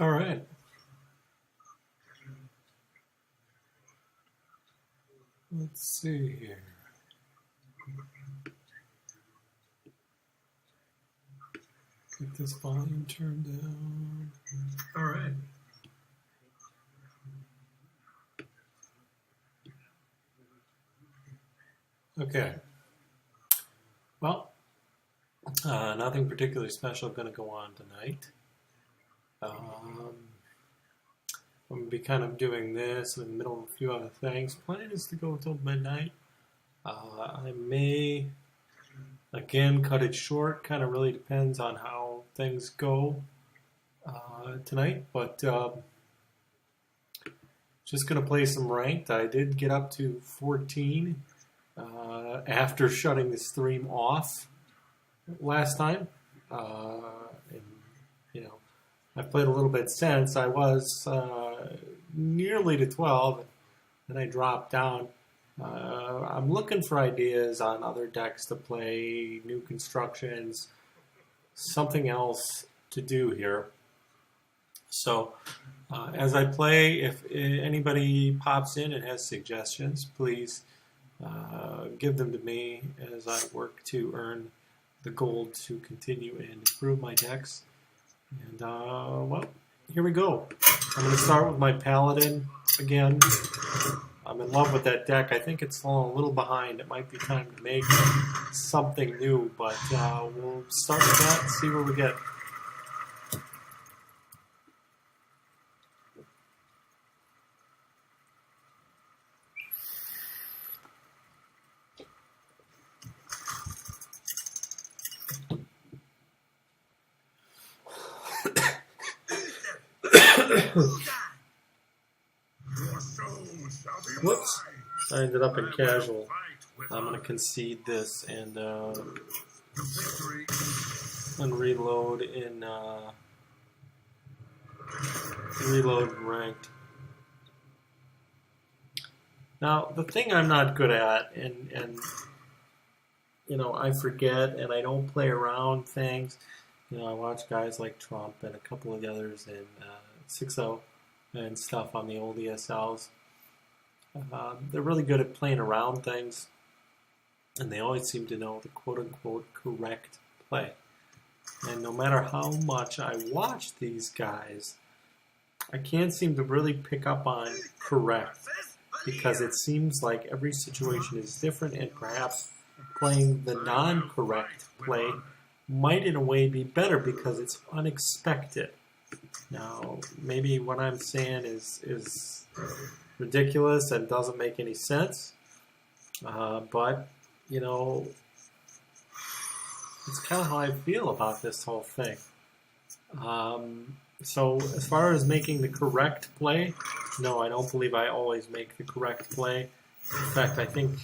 All right. Let's see here. Get this volume turned down. All right. Okay. Well, nothing particularly special going to go on tonight. I'm going to be kind of doing this in the middle of a few other things. Plan is to go till midnight. I may, again, cut it short. Kind of really depends on how things go tonight. But just going to play some ranked. I did get up to 14 after shutting the stream off last time. And, you know, I've played a little bit since. I was nearly to 12, and I dropped down. I'm looking for ideas on other decks to play, new constructions, something else to do here. So as I play, if anybody pops in and has suggestions, please give them to me as I work to earn the gold to continue and improve my decks. And, well, here we go. I'm going to start with my Paladin again. I'm in love with that deck. I think it's fallen a little behind. It might be time to make something new, but we'll start with that and see where we get. Whoops, I ended up in casual. I'm going to concede this and reload in reload ranked. Now, the thing I'm not good at, and you know, I forget and I don't play around things. You know, I watch guys like Trump and a couple of the others in 6.0 and stuff on the old ESLs. They're really good at playing around things, and they always seem to know the quote-unquote correct play. And no matter how much I watch these guys, I can't seem to really pick up on correct, because it seems like every situation is different, and perhaps playing the non-correct play might in a way be better because it's unexpected. Now, maybe what I'm saying is ridiculous and doesn't make any sense, but, you know, it's kind of how I feel about this whole thing. So as far as making the correct play, no, I don't believe I always make the correct play. In fact, I think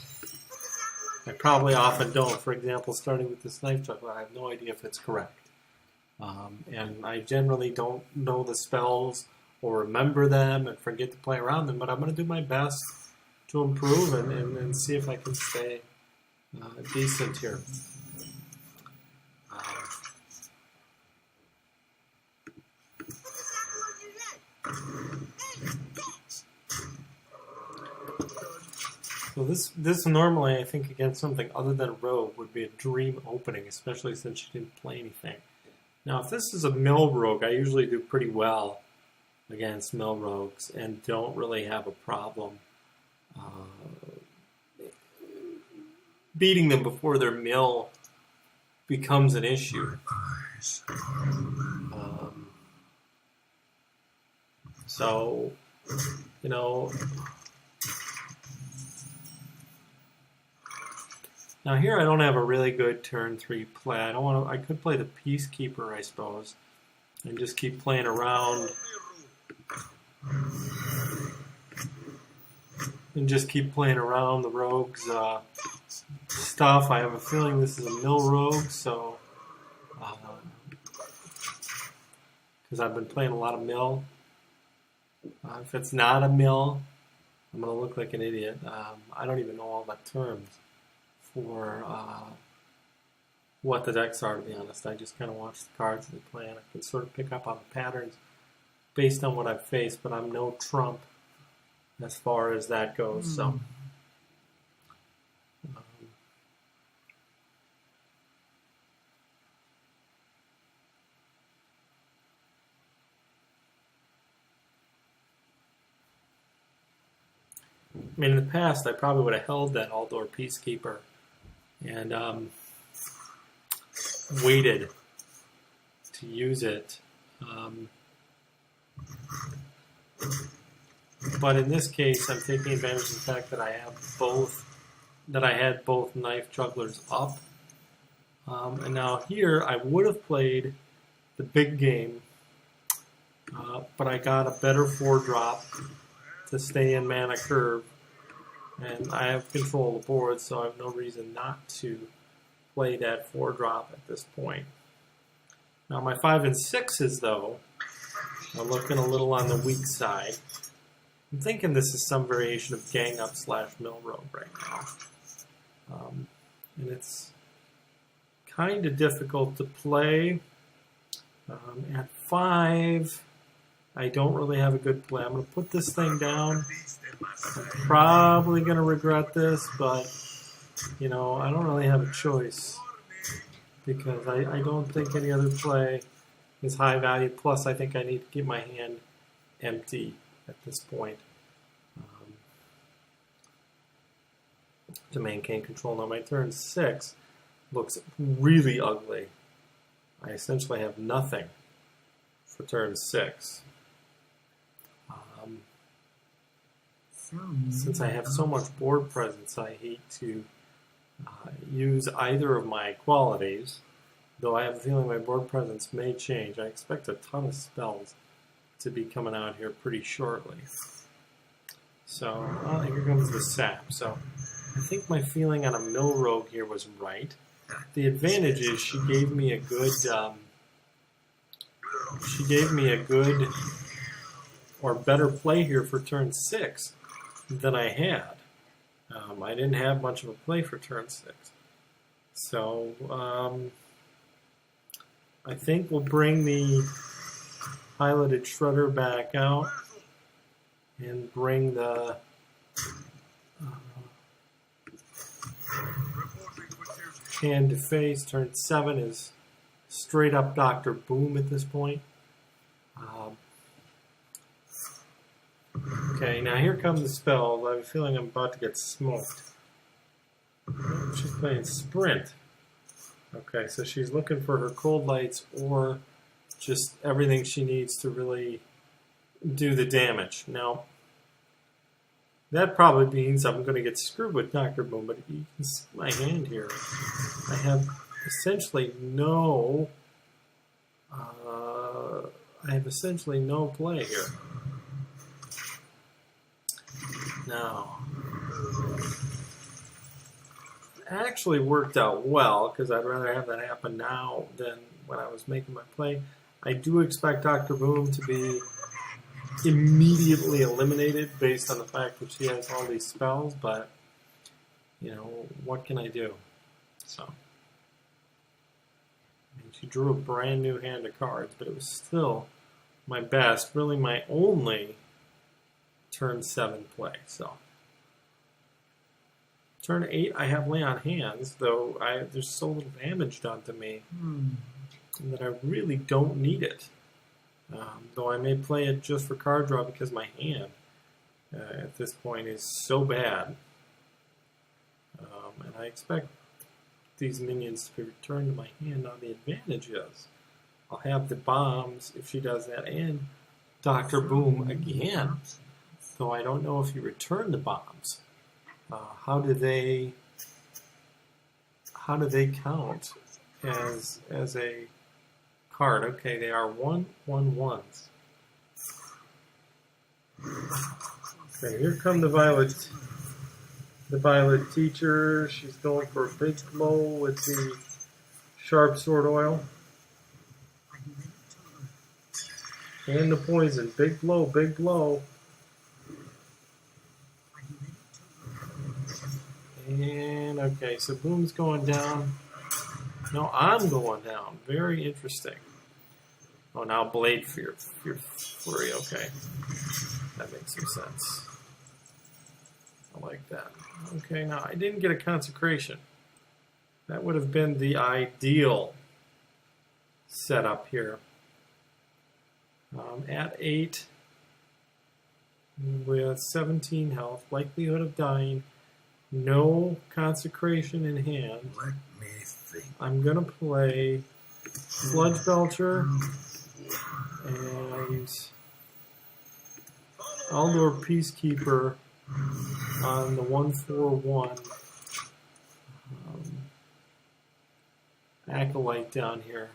I probably often don't. For example, starting with this knife juggler, I have no idea if it's correct. And I generally don't know the spells or remember them and forget to play around them, but I'm going to do my best to improve and see if I can stay decent here. So this normally, I think, against something other than a rogue would be a dream opening, especially since you didn't play anything. Now, if this is a mill rogue, I usually do pretty well against mill rogues and don't really have a problem beating them before their mill becomes an issue. So, you know, now here I don't have a really good turn 3 play. I could play the Peacekeeper, I suppose, and just keep playing around. And just keep playing around the rogues stuff. I have a feeling this is a mill rogue, so because I've been playing a lot of mill. If it's not a mill, I'm going to look like an idiot. I don't even know all the terms for what the decks are, to be honest. I just kind of watch the cards that they play, and I can sort of pick up on the patterns based on what I've faced, but I'm no trump as far as that goes. So. I mean, in the past, I probably would have held that Aldor Peacekeeper and waited to use it. But in this case, I'm taking advantage of the fact that I had both knife jugglers up. And now here, I would have played the big game, but I got a better 4-drop to stay in mana curve. And I have control of the board, so I have no reason not to play that 4-drop at this point. Now my 5 and 6s, though, are looking a little on the weak side. I'm thinking this is some variation of gang up / mill road right now. And it's kind of difficult to play. At 5, I don't really have a good play. I'm going to put this thing down. I'm probably going to regret this, but, you know, I don't really have a choice because I don't think any other play is high value. Plus, I think I need to keep my hand empty at this point to maintain control. Now, my turn 6 looks really ugly. I essentially have nothing for turn 6. Since I have so much board presence, I hate to use either of my qualities, though I have a feeling my board presence may change. I expect a ton of spells to be coming out here pretty shortly. So, here comes the sap. So, I think my feeling on a mill rogue here was right. The advantage is she gave me a good, or better play here for turn 6 than I had. I didn't have much of a play for turn 6. So, I think we'll bring the piloted shredder back out and bring the hand to face. Turn 7 is straight up Dr. Boom at this point. Okay, now here comes the spell. I have a feeling I'm about to get smoked. She's playing Sprint. Okay, so she's looking for her cold lights or just everything she needs to really do the damage. Now, that probably means I'm going to get screwed with Dr. Boom, but you can see my hand here. I have essentially no play here. Now, it actually worked out well because I'd rather have that happen now than when I was making my play. I do expect Dr. Boom to be immediately eliminated based on the fact that she has all these spells, but, you know, what can I do? So, I mean, she drew a brand new hand of cards, but it was still my best, really my only turn 7 play. So, turn 8, I have lay on hands, though there's so little damage done to me that I really don't need it. Though I may play it just for card draw because my hand at this point is so bad. And I expect these minions to be returned to my hand. Now the advantage is I'll have the bombs if she does that and Dr. Boom again. Though I don't know if you return the bombs. How do they count as a card? Okay, they are 1/1/1s. Okay, here come the Violet teacher. She's going for a big blow with the sharp sword oil. And the poison. Big blow, big blow. And, okay, so Boom's going down. No, I'm going down. Very interesting. Oh, now Blade Fear Flurry. Okay, that makes some sense. I like that. Okay, now I didn't get a Consecration. That would have been the ideal setup here. At 8, with 17 health, likelihood of dying, no Consecration in hand. Let me think. I'm gonna play Sludge Belcher and Aldor Peacekeeper on the 1/4/1 Acolyte down here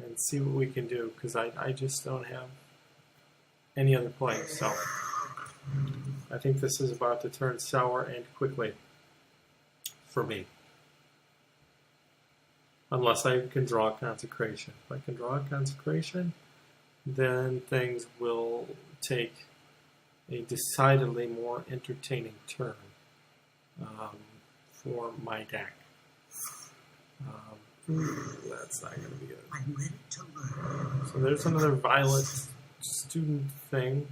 and see what we can do, because I just don't have any other play. So I think this is about to turn sour and quickly for me. Unless I can draw a Consecration. If I can draw a Consecration, then things will take a decidedly more entertaining turn for my deck. That's not going to be good. I'm ready to learn. So there's another Violet student thing.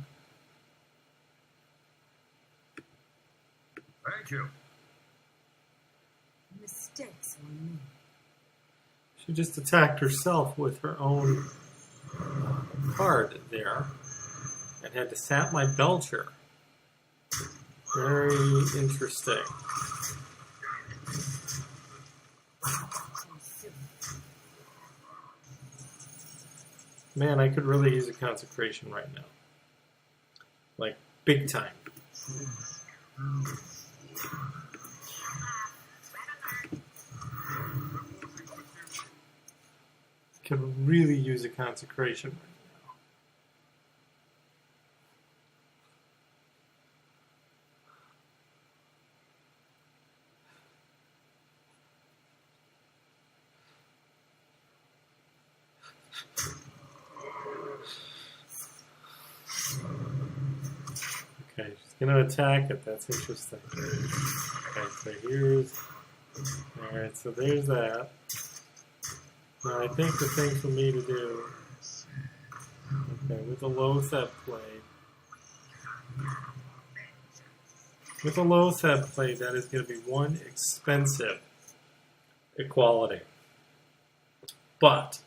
Thank you. Mistakes on me. She just attacked herself with her own card there and had to sap my Belcher. Very interesting. Man, I could really use a Consecration right now. Like, big time. Could really use a Consecration right now. Okay, she's going to attack it. That's interesting. Okay, so here's... Alright, so there's that. Now, I think the thing for me to do... Okay, with the Loatheb play... With the Loatheb play, that is going to be one expensive equality. But,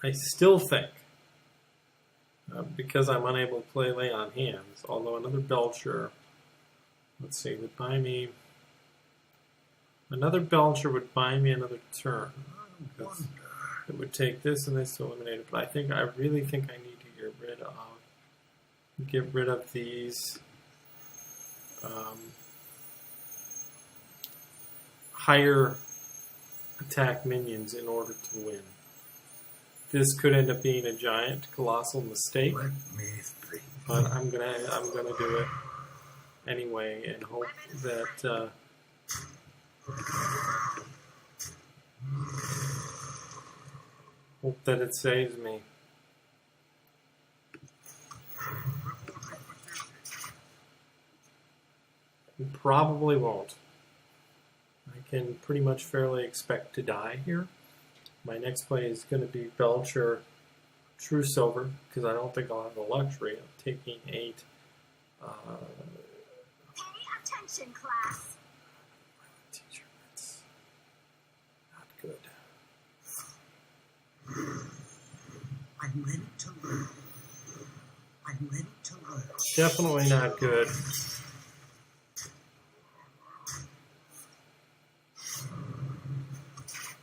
I still think, because I'm unable to play Lay on Hands, although another Belcher, let's see, would buy me... Another Belcher would buy me another turn. Because it would take this and this to eliminate it. But I really think I need to get rid of these higher attack minions in order to win. This could end up being a giant, colossal mistake. Let me think. But I'm gonna do it anyway and hope that it saves me. It probably won't. I can pretty much fairly expect to die here. My next play is going to be Belcher True Silver, because I don't think I'll have the luxury of taking 8. Pay attention, class. Teacher, that's not good. I'm ready to learn. I'm ready to learn. Definitely not good.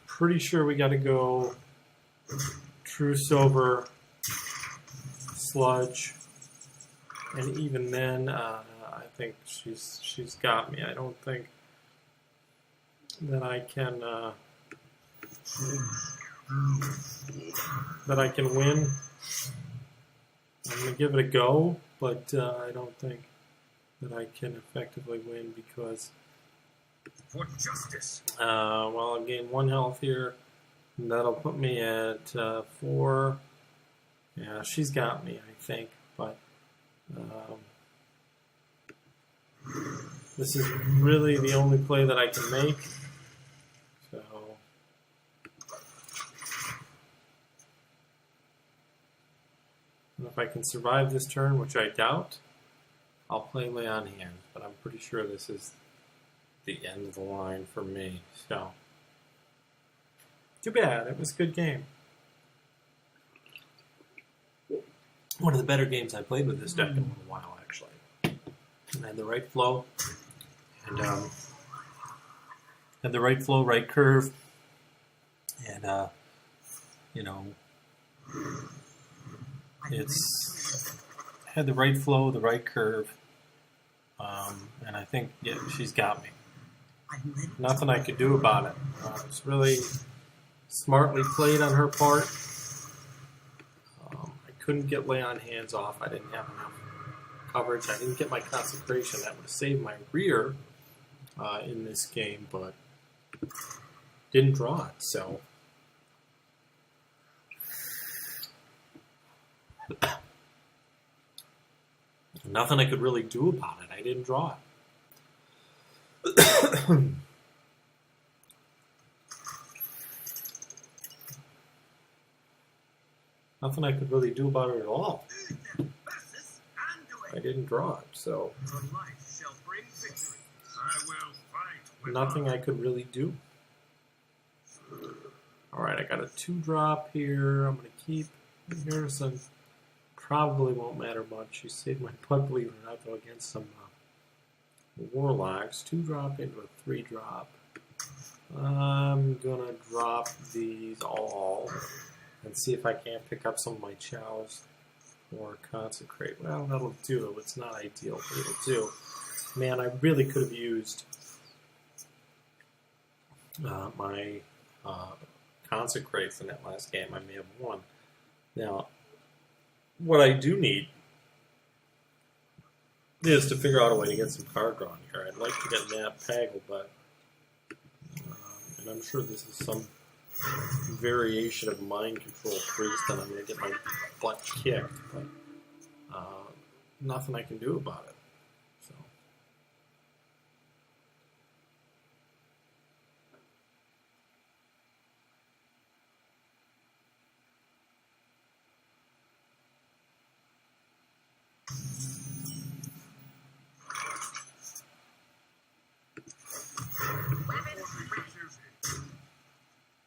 Pretty sure we got to go True Silver, Sludge, and even then, I think she's got me. I don't think that I can win. I'm gonna give it a go, but I don't think that I can effectively win because. For justice. Well, I'll gain 1 health here. And that'll put me at 4. Yeah, she's got me, I think. But this is really the only play that I can make. So And if I can survive this turn, which I doubt, I'll play Lay on Hands. But I'm pretty sure this is the end of the line for me. So, too bad. It was a good game. One of the better games I played with this deck in a little while, actually. And I had the right flow, and had the right flow, right curve, and you know, it's had the right flow, the right curve, and I think she's got me. Nothing I could do about it. It's really smartly played on her part. I couldn't get Lay on Hands off. I didn't have enough coverage. I didn't get my Consecration. That would have saved my rear in this game, but didn't draw it. So nothing I could really do about it. I didn't draw it. Nothing I could really do about it at all. I didn't draw it, so nothing I could really do. Alright, I got a 2-drop here. I'm going to keep Harrison. Probably won't matter much. She saved my putt, believe it or not, though, against some Warlocks. 2-drop into a 3-drop. I'm going to drop these all and see if I can't pick up some of my chows or Consecrate. Well, that'll do. It's not ideal, but it'll do. Man, I really could have used my Consecrates in that last game. I may have won. Now, what I do need is to figure out a way to get some card drawing here. I'd like to get Nat Pagel, but and I'm sure this is some variation of Mind Control Priest, and I'm going to get my butt kicked, but nothing I can do about it. So.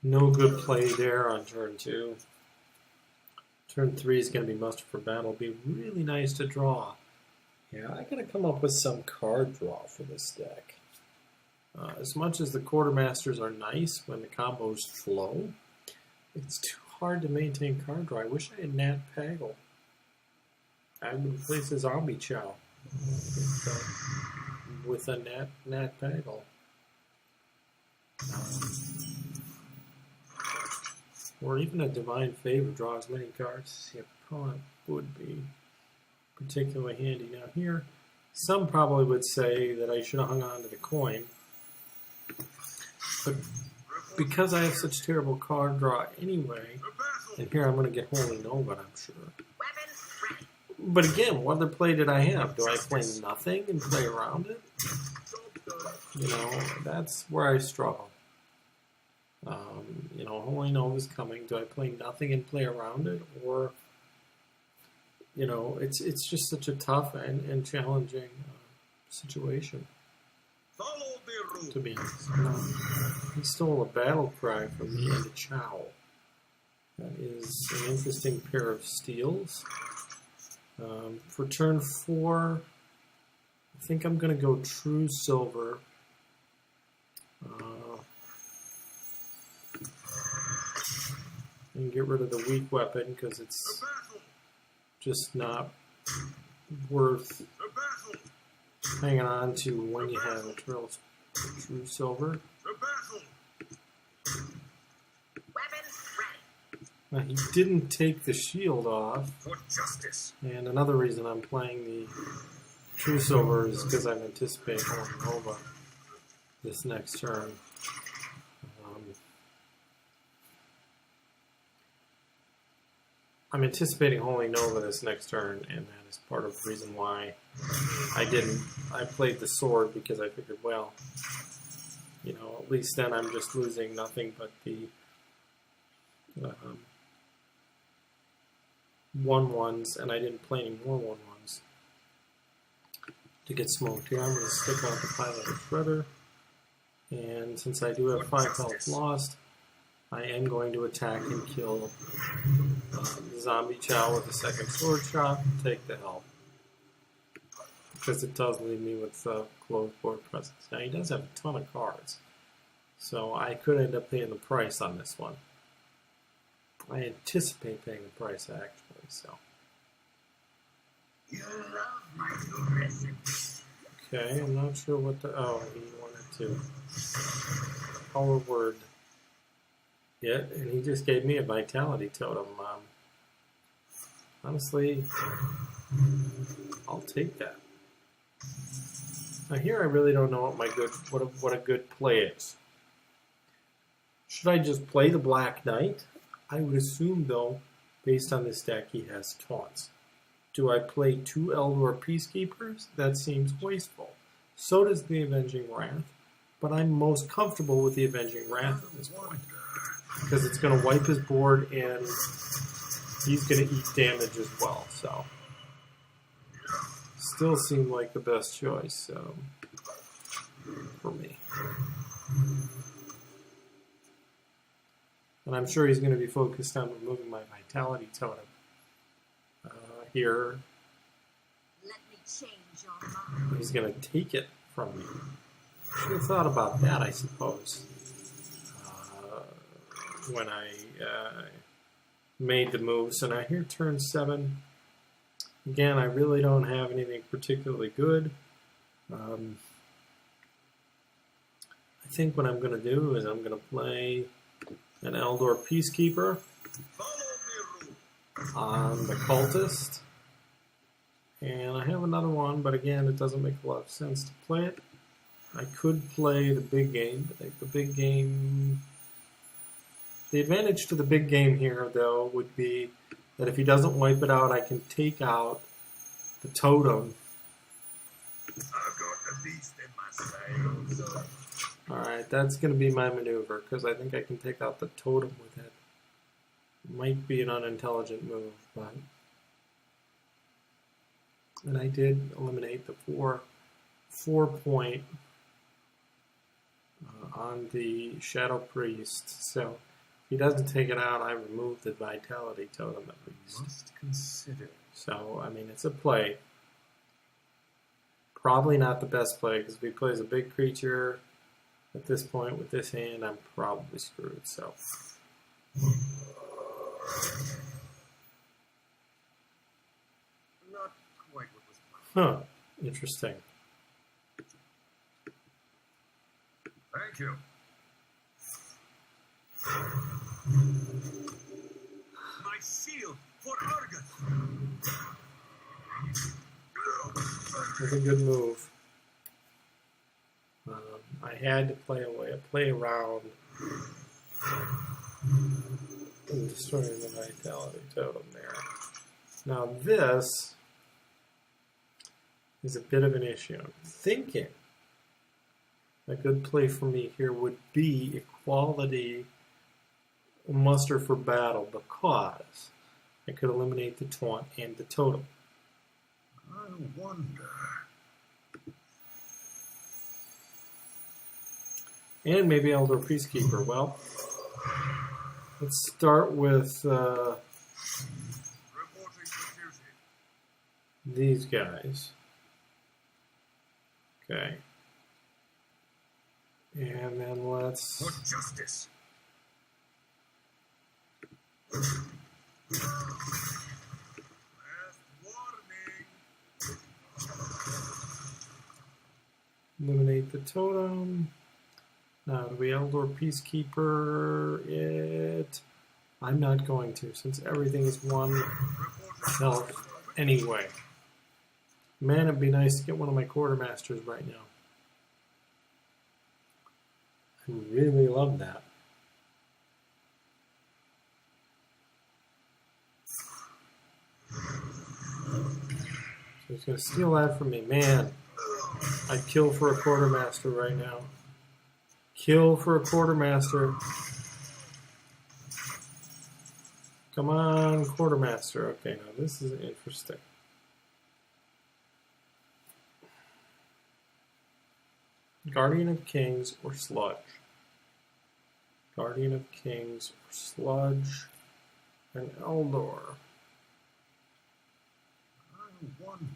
No good play there on turn 2. Turn 3 is going to be muster for battle. It'll be really nice to draw. Yeah, I got to come up with some card draw for this deck. As much as the Quartermasters are nice when the combos flow, it's too hard to maintain card draw. I wish I had Nat Pagel. I would replace a Zombie Chow with a Nat Pagel. Or even a Divine Favor, draw as many cards as the opponent would be particularly handy. Now here, some probably would say that I should have hung on to the coin. But because I have such terrible card draw anyway, and here I'm going to get Holy Nova, I'm sure. But again, what other play did I have? Do I play nothing and play around it? You know, that's where I struggle. You know, Holy Nova's coming. Do I play nothing and play around it? Or, you know, it's just such a tough and challenging situation, to be honest. He stole a battle cry from me and a Chow. That is an interesting pair of steals. For turn 4, I think I'm going to go True Silver. And get rid of the weak weapon because it's just not worth hanging on to when you have a True Silver. Now, he didn't take the shield off, and another reason I'm playing the True Silver is because I'm anticipating Holy Nova this next turn. I'm anticipating Holy Nova this next turn, and that is part of the reason why I didn't. I played the sword because I figured, well, you know, at least then I'm just losing nothing but the 1/1s, and I didn't play any more 1/1s to get smoked here. I'm going to stick out the Pilot of Shredder, and since I do have 5 health lost, I am going to attack and kill Zombie Chow with a second sword shot and take the health. Because it does leave me with closed board presence. Now he does have a ton of cards, so I could end up paying the price on this one. I anticipate paying the price actually, so. You love my new recipe. Okay, I'm not sure what the, oh, he wanted to power word it, and he just gave me a vitality totem. Honestly, I'll take that. Now here I really don't know what a good play is. Should I just play the Black Knight? I would assume though, based on this deck, he has taunts. Do I play 2 Eldor Peacekeepers? That seems wasteful. So does the Avenging Wrath, but I'm most comfortable with the Avenging Wrath at this point. Because it's going to wipe his board and he's going to eat damage as well, so. Still seemed like the best choice for me. And I'm sure he's going to be focused on removing my Vitality Totem here. Let me change your mind. He's going to take it from me. Should have thought about that, I suppose, when I made the move. So now here, turn 7. Again, I really don't have anything particularly good. I think what I'm going to do is I'm going to play an Eldor Peacekeeper on the Cultist. And I have another one, but again, it doesn't make a lot of sense to play it. I could play the big game, but the big game... The advantage to the big game here, though, would be that if he doesn't wipe it out, I can take out the totem. I've got the beast in my sails. Alright, that's going to be my maneuver, because I think I can take out the totem with it. Might be an unintelligent move, but... And I did eliminate the 4 point on the Shadow Priest, so if he doesn't take it out, I remove the Vitality Totem at least. Must consider. So, I mean, it's a play. Probably not the best play, because if he plays a big creature at this point with this hand, I'm probably screwed, so... Not quite what was planned. Huh, interesting. Thank you. My shield for Argus. That's a good move. I had to play around and destroying the Vitality Totem there. Now this is a bit of an issue. I'm thinking a good play for me here would be Equality Muster for Battle, because I could eliminate the taunt and the totem. I wonder. And maybe Eldor Peacekeeper. Well, let's start with Reporting to Tues. these guys. Okay. And then let's... For justice. Last warning. eliminate the totem. Now, do we Eldor Peacekeeper it? I'm not going to, since everything is 1 health anyway. Man, it'd be nice to get one of my Quartermasters right now. I really love that. So he's going to steal that from me. Man, I'd kill for a Quartermaster right now. Kill for a Quartermaster. Come on, Quartermaster. Okay, now this is interesting. Guardian of Kings or Sludge. Guardian of Kings or Sludge and Eldor.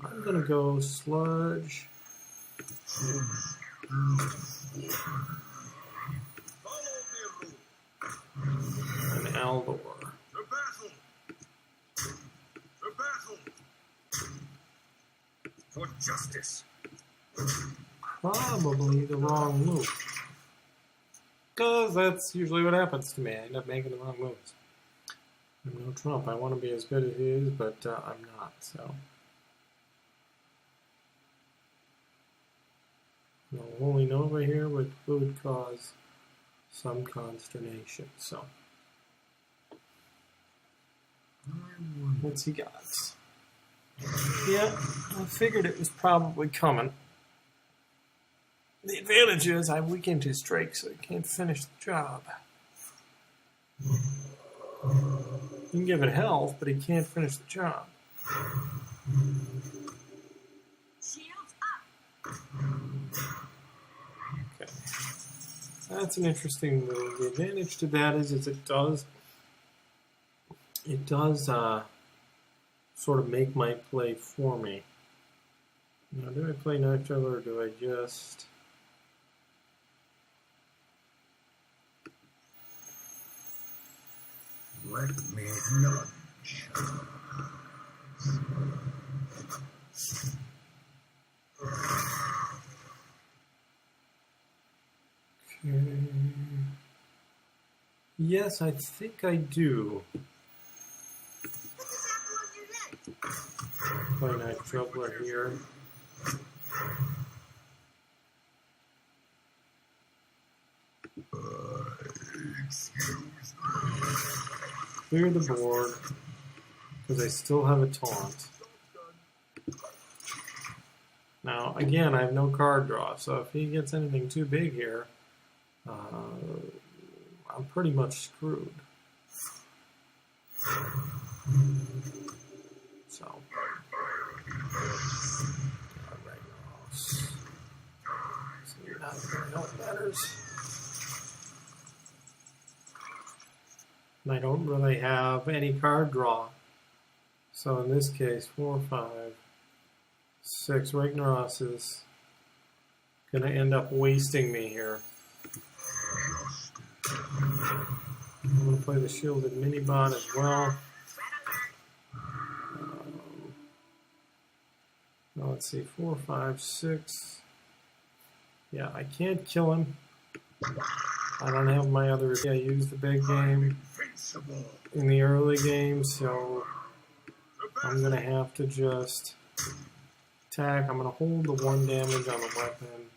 I'm gonna go Sludge and Eldor. For justice. Probably the wrong move. Because that's usually what happens to me. I end up making the wrong moves. I'm no Trump. I want to be as good as he is, but I'm not, so. No Holy Nova here, which would cause some consternation, so. What's he got? Yeah, I figured it was probably coming. The advantage is I weakened his Drake, so he can't finish the job. You can give it health, but he can't finish the job. Shields up. Okay. That's an interesting move. The advantage to that is it does sort of make my play for me. Now, do I play Knife Juggler or do I just... Let me nudge. Okay. Yes, I think I do. Play Knife Juggler here. Clear the board, because I still have a taunt. Now, again, I have no card draw, so if he gets anything too big here, I'm pretty much screwed. So, so you're not going to help matters. And I don't really have any card draw. So in this case, 4, 5, 6, Ragnaros is going to end up wasting me here. I'm going to play the Shielded Minibot as well. Now let's see, 4, 5, 6. Yeah, I can't kill him. I don't have my other... I used the big game in the early game, so I'm going to have to just attack. I'm going to hold the 1 damage on the weapon,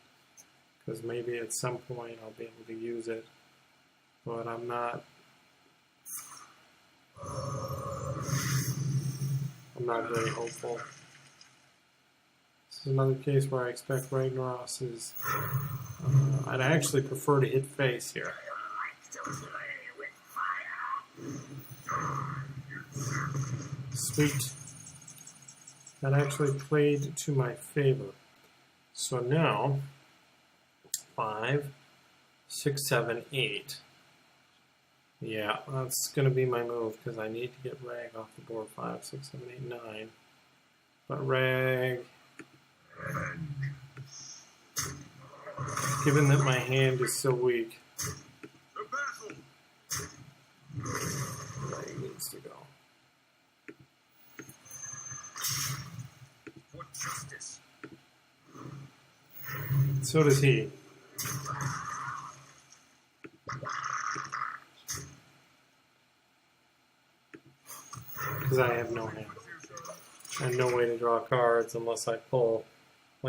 because maybe at some point I'll be able to use it. But I'm not very hopeful. This is another case where I expect Ragnaros is... I'd actually prefer to hit face here. Sweet. That actually played to my favor. So now, 5, 6, 7, 8. Yeah, that's going to be my move, because I need to get Rag off the board. 5, 6, 7, 8, 9. But Rag... Given that my hand is so weak, Rag needs to go. For justice. So does he. Because I have no hand. I have no way to draw cards unless I play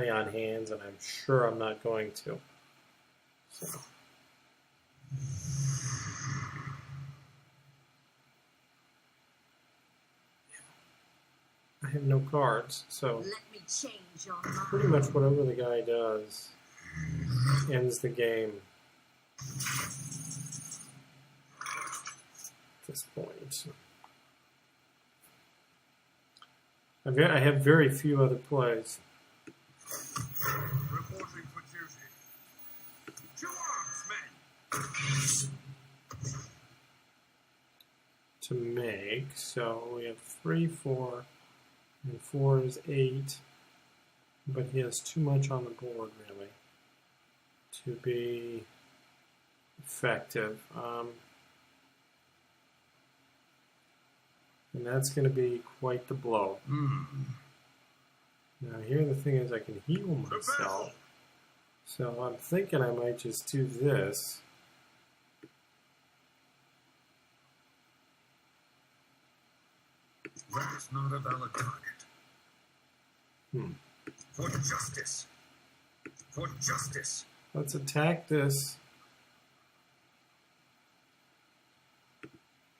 on hands, and I'm sure I'm not going to. So. I have no cards, so Let me change your mind. pretty much whatever the guy does ends the game at this point. I have very few other plays. Reporting for duty. To arms, men! To make, so we have 3, 4, and 4 is 8, but he has too much on the board, really, to be effective. And that's going to be quite the blow. Now here the thing is I can heal myself, so I'm thinking I might just do this. That is not a valid target. For justice. For justice. Let's attack this.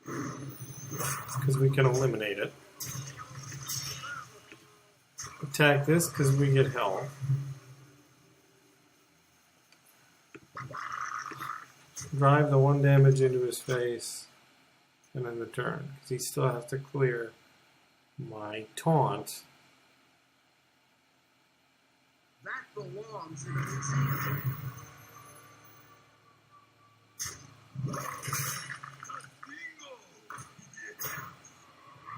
Because we can eliminate it. Attack this because we get health. Drive the 1 damage into his face. And then the turn. Because he still has to clear my taunt. That belongs in the museum.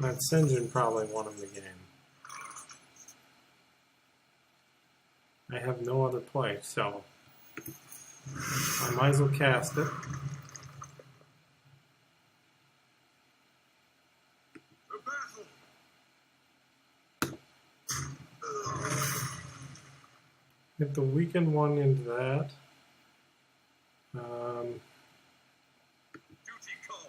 That Sinjin probably won him the game. I have no other play, so I might as well cast it. Get the weakened one into that. Duty calls.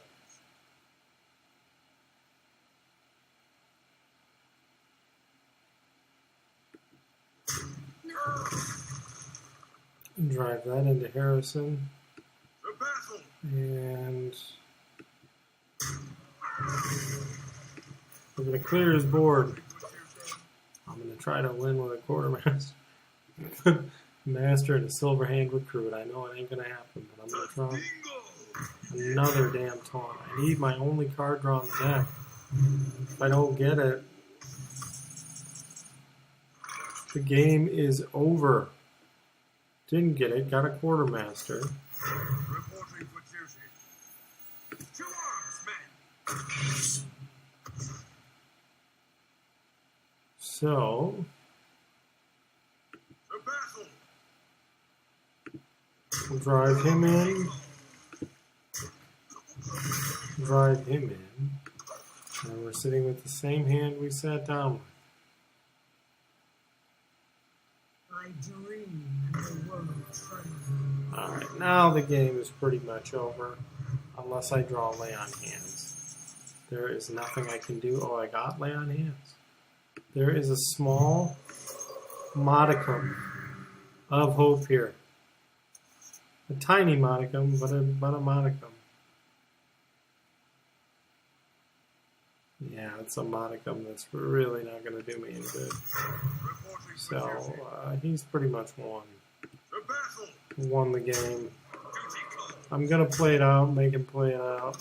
Drive that into Harrison. The battle. And we're going to clear his board. I'm going to try to win with a quartermaster. Master and a silver hand recruit. I know it ain't going to happen, but I'm going to try. Another damn taunt. I need my only card draw on the deck. If I don't get it, the game is over. Didn't get it. Got a quartermaster. Reporting for duty. To arms, men! So The battle! we'll drive him in. Drive him in. And we're sitting with the same hand we sat down with. I dream the world trembles. Alright, now the game is pretty much over. Unless I draw lay on hands. There is nothing I can do. Oh, I got lay on hands. There is a small modicum of hope here. A tiny modicum, but a modicum. Yeah, it's a modicum that's really not going to do me any good. So, he's pretty much won. Won the game. I'm going to play it out, make him play it out.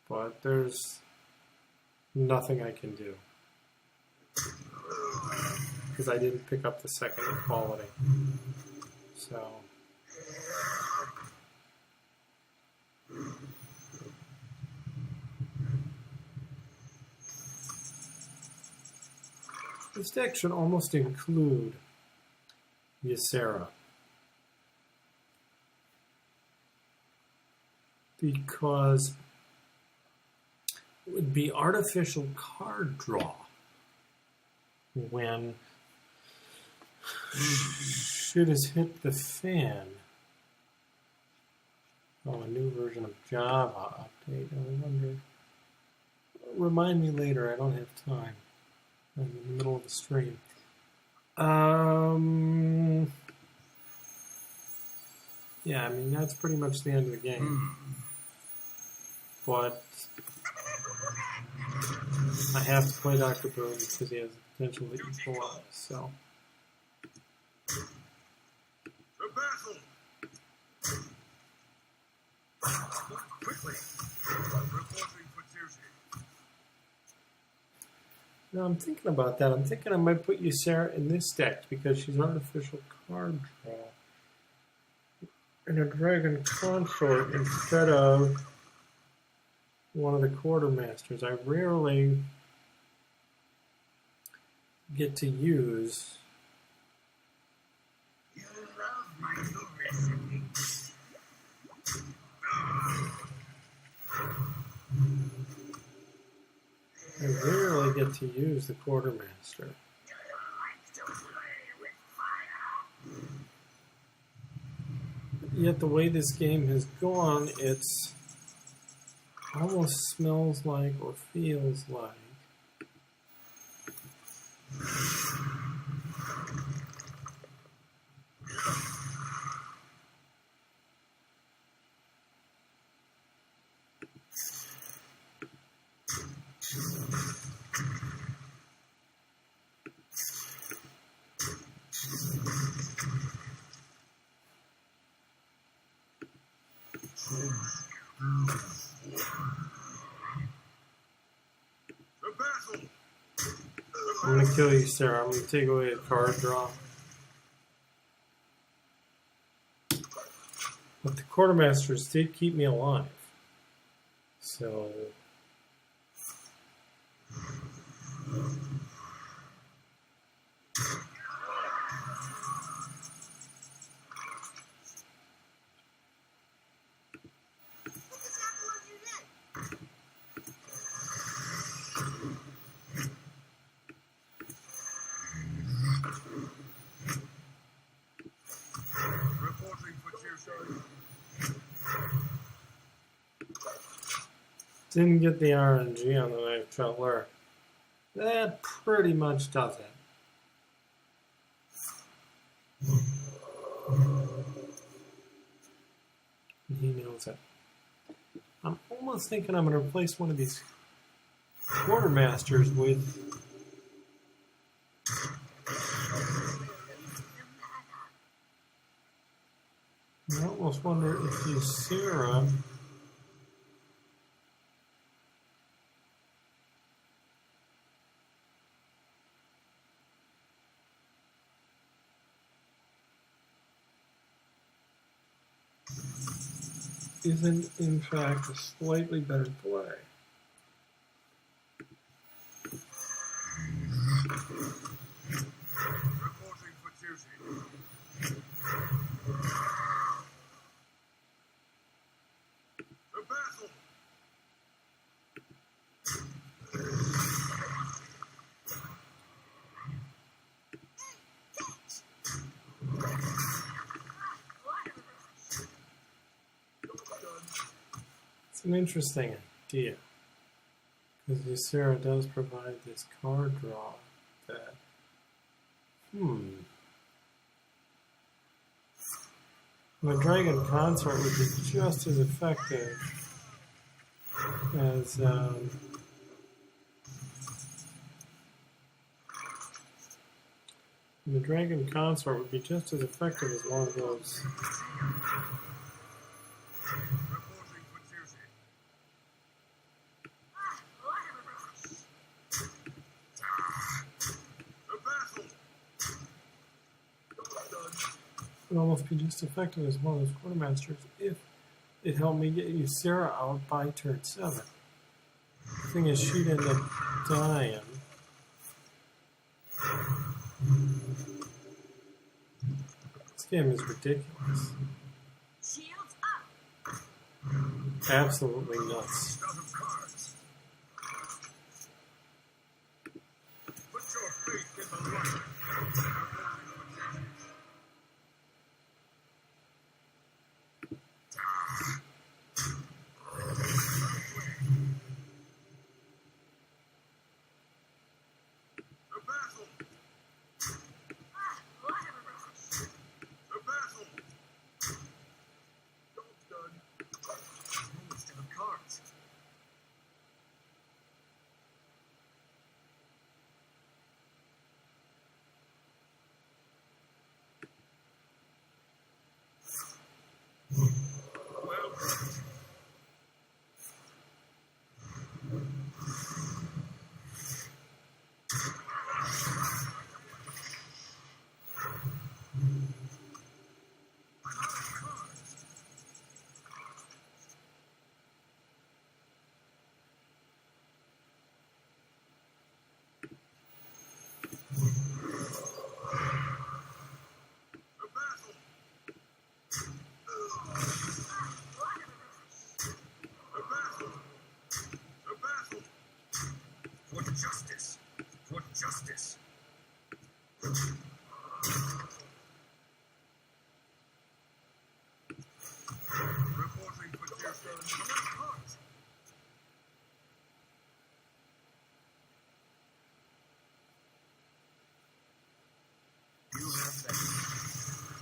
But there's nothing I can do. Because I didn't pick up the second equality. So... this deck should almost include Ysera. Because it would be artificial card draw when shit has hit the fan. Oh, a new version of Java update. I wonder. Remind me later, I don't have time. I'm in the middle of the stream. Yeah, I mean, that's pretty much the end of the game. But I have to play Dr. Boone because he has the potential to equalize, so. The battle! Quickly! Reporting for duty. Now I'm thinking about that. I'm thinking I might put Ysera in this deck because she's artificial card draw. And a dragon consort instead of one of the quartermasters. I rarely get to use. You love my new recipe. I rarely get to use the quartermaster. Do you like to play with fire? Yet the way this game has gone, it's almost smells like or feels like I'm gonna kill you, Sarah. I'm gonna take away a card draw. But the quartermasters did keep me alive. So didn't get the RNG on the knife troubler. That pretty much does it. He knows it. I'm almost thinking I'm going to replace one of these quartermasters with I almost wonder if Ysera isn't in fact a slightly better play. Reporting for Tues. The battle. It's an interesting idea because Ysera does provide this card draw that the Dragon Consort would be just as effective as the Dragon Consort would be just as effective as one of those. Reporting for Tues. The battle. It would almost be just as effective as one of those quartermasters if it helped me get Ysera out by turn 7. The thing is, she'd end up dying. This game is ridiculous. Shields up. Absolutely nuts. Out of cards. Put your faith in the light. The battle. What a rush. The battle. Job's done. Almost out of cards.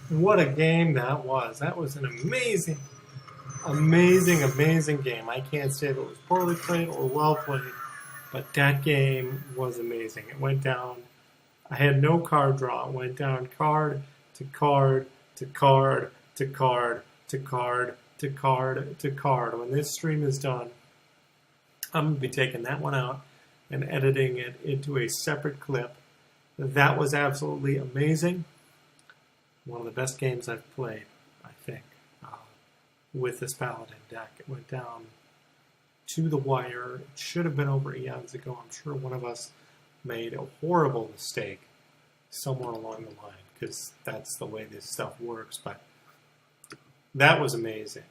What a game that was. That was an amazing, amazing game. I can't say if it was poorly played or well played, but that game was amazing. It went down. I had no card draw. It went down card to card to card to card to card to card to card. When this stream is done, I'm going to be taking that one out and editing it into a separate clip. That was absolutely amazing. One of the best games I've played, I think, with this Paladin deck. It went down to the wire. It should have been over eons ago. I'm sure one of us made a horrible mistake somewhere along the line, because that's the way this stuff works. But that was amazing.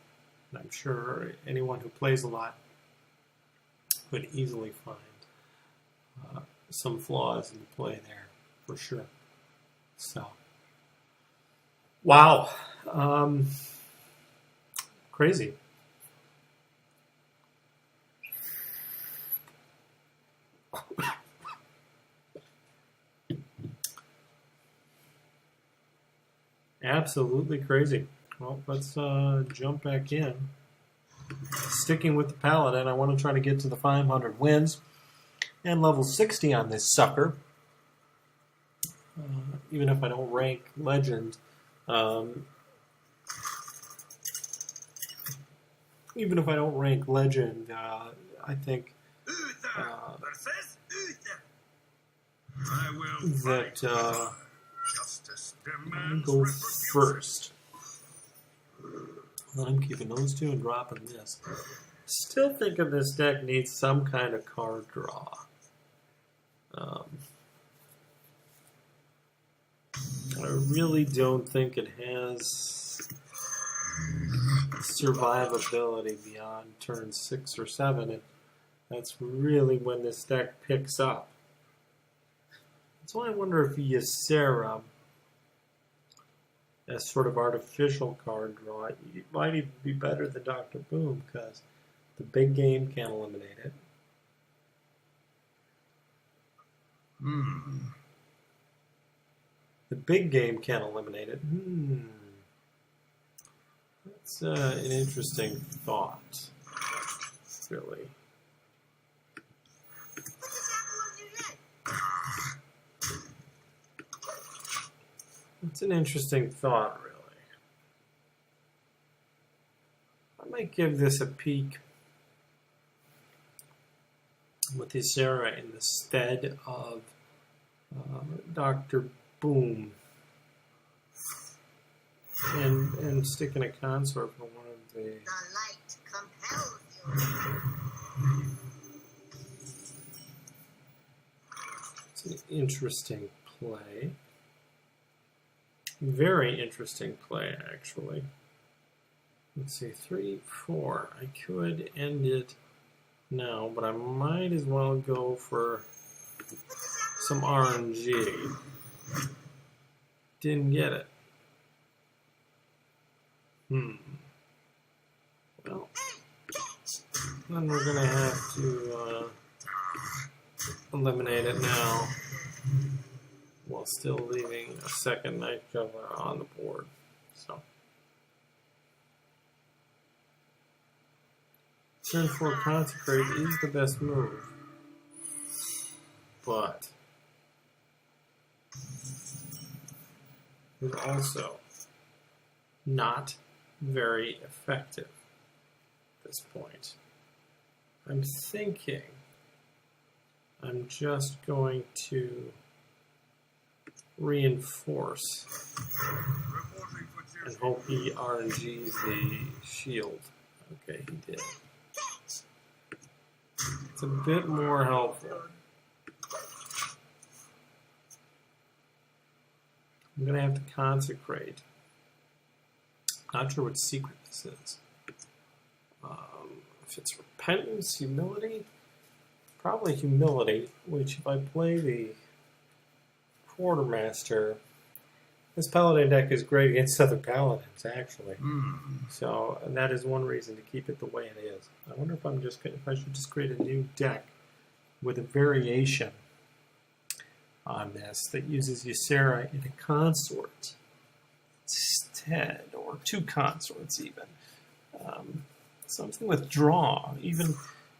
And I'm sure anyone who plays a lot could easily find some flaws in the play there, for sure. So, wow. Crazy. Absolutely crazy. Well, let's jump back in. Sticking with the Paladin, I want to try to get to the 500 wins and level 60 on this sucker. Even if I don't rank Legend, even if I don't rank Legend, I think that I'll go first. I'm keeping those two and dropping this. Still thinking this deck needs some kind of card draw. I really don't think it has survivability beyond turn 6 or 7, and that's really when this deck picks up. That's why I wonder if Ysera, as sort of artificial card draw, it might even be better than Dr. Boom, because the big game can't eliminate it. The big game can't eliminate it. That's an interesting thought, really. It's an interesting thought, really. I might give this a peek with Ysera in the stead of Dr. Boom, and sticking a consort for one of the. The light compels you. It's an interesting play. Very interesting play, actually. Let's see, 3, 4. I could end it now, but I might as well go for some RNG. Didn't get it. Well, then we're going to have to eliminate it now, while still leaving a second Night Juggler on the board. So, turn 4 Consecrate is the best move, but is also not very effective at this point. I'm thinking I'm just going to reinforce and hope he RNGs the shield. Okay, he did. It's a bit more helpful. I'm going to have to consecrate. Not sure what secret this is. If it's repentance, humility, probably humility, which if I play the Quartermaster, this Paladin deck is great against other Paladins, actually. So, and that is one reason to keep it the way it is. I wonder if I should just create a new deck with a variation on this that uses Ysera in a consort. instead, or 2 consorts even. Something with draw, even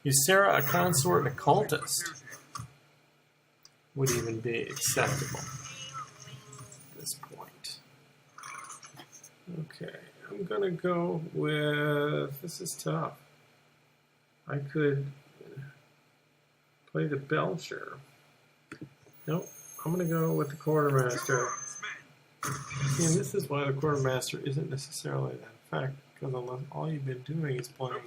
Ysera, a consort, and a cultist would even be acceptable at this point. Okay, I'm gonna go with, this is tough. I could play the Belcher. Nope, I'm gonna go with the Quartermaster. See, and this is why the Quartermaster isn't necessarily that effective, because unless all you've been doing is playing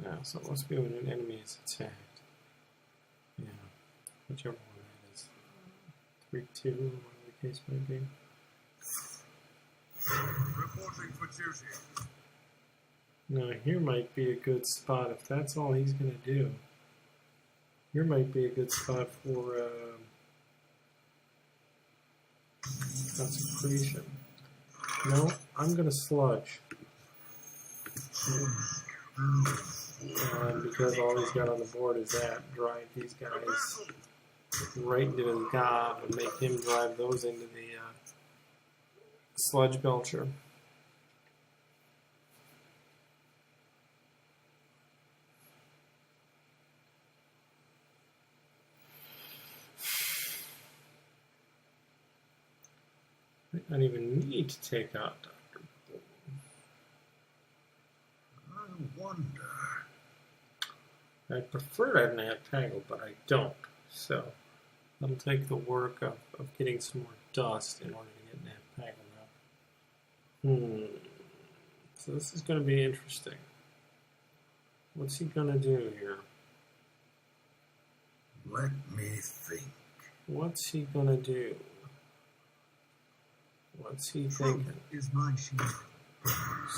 yeah, so it must be when an enemy is attacked. Yeah, whichever one that is. 3-2, whatever the case may be. Reporting for Tues. Now, here might be a good spot if that's all he's going to do. Here might be a good spot for consecration. No, I'm going to sludge. Because all he's got on the board is that, drive these guys right into his gob and make him drive those into the sludge belcher. I don't even need to take out Dr. Boom. I wonder. I prefer to have Nat Tangle, but I don't. So that'll take the work of getting some more dust in order to get Nat Tangle out. So this is going to be interesting. What's he going to do here? Let me think. What's he going to do? What's he thinking? Is my shield.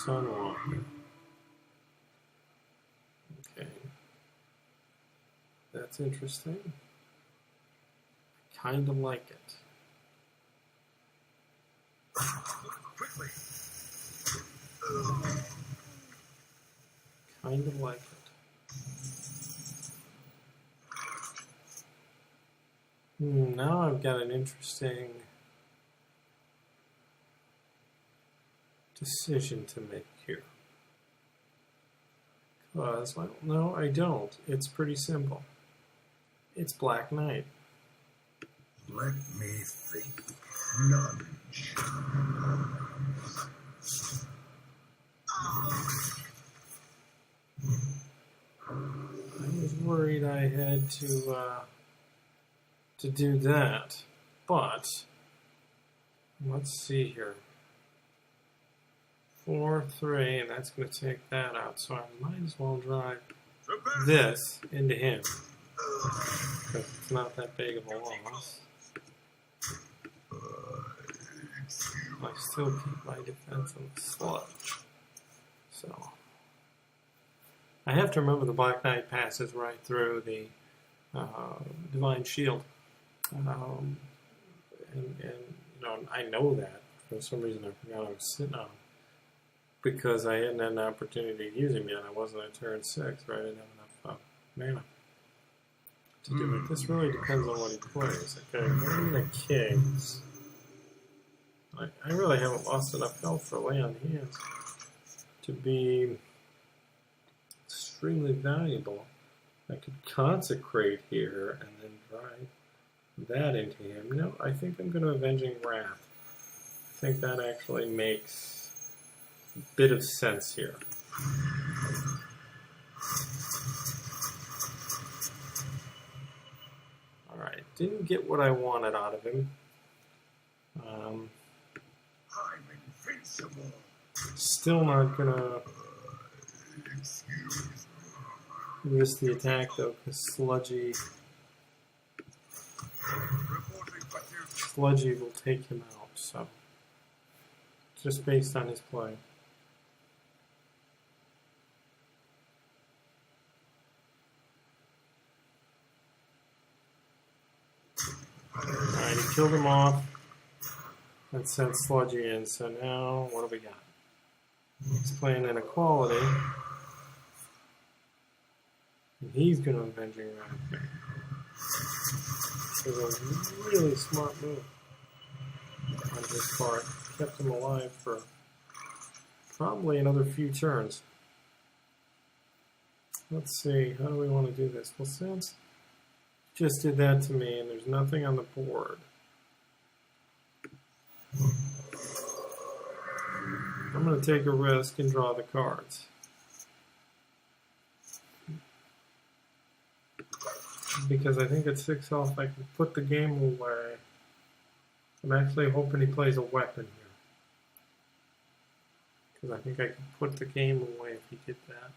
Sunwalker. Okay. That's interesting. I kind of like it. Quickly. Kind of like it. Now I've got an interesting decision to make here. Because, well, no, I don't. It's pretty simple. It's Black Knight. Let me think. Nudge. I was worried I had to do that, but let's see here. 4-3, and that's going to take that out. So I might as well drive this into him because it's not that big of a loss. I still keep my defense on the sludge. So I have to remember the Black Knight passes right through the Divine Shield. And you know, I know that. For some reason I forgot I was sitting on it. Because I hadn't had an opportunity to use him yet. I wasn't at turn 6, right? I didn't have enough mana to do it. This really depends on what he plays. Okay, I'm the Kings. I really haven't lost enough health for lay on hands to be extremely valuable. I could consecrate here and then drive that into him. No, I think I'm going to Avenging Wrath. I think that actually makes a bit of sense here. Alright, didn't get what I wanted out of him. I'm invincible. Still not gonna risk the attack though, because Sludgy will take him out, so just based on his play. Alright, he killed him off. That sent Sludgy in, so now what do we got? He's playing Inequality. And he's going to Avenging Wrath. It was a really smart move on his part. Kept him alive for probably another few turns. Let's see, how do we want to do this? Well, since he just did that to me and there's nothing on the board, I'm going to take a risk and draw the cards. Because I think at 6 health I can put the game away. I'm actually hoping he plays a weapon here. Because I think I can put the game away if he did that.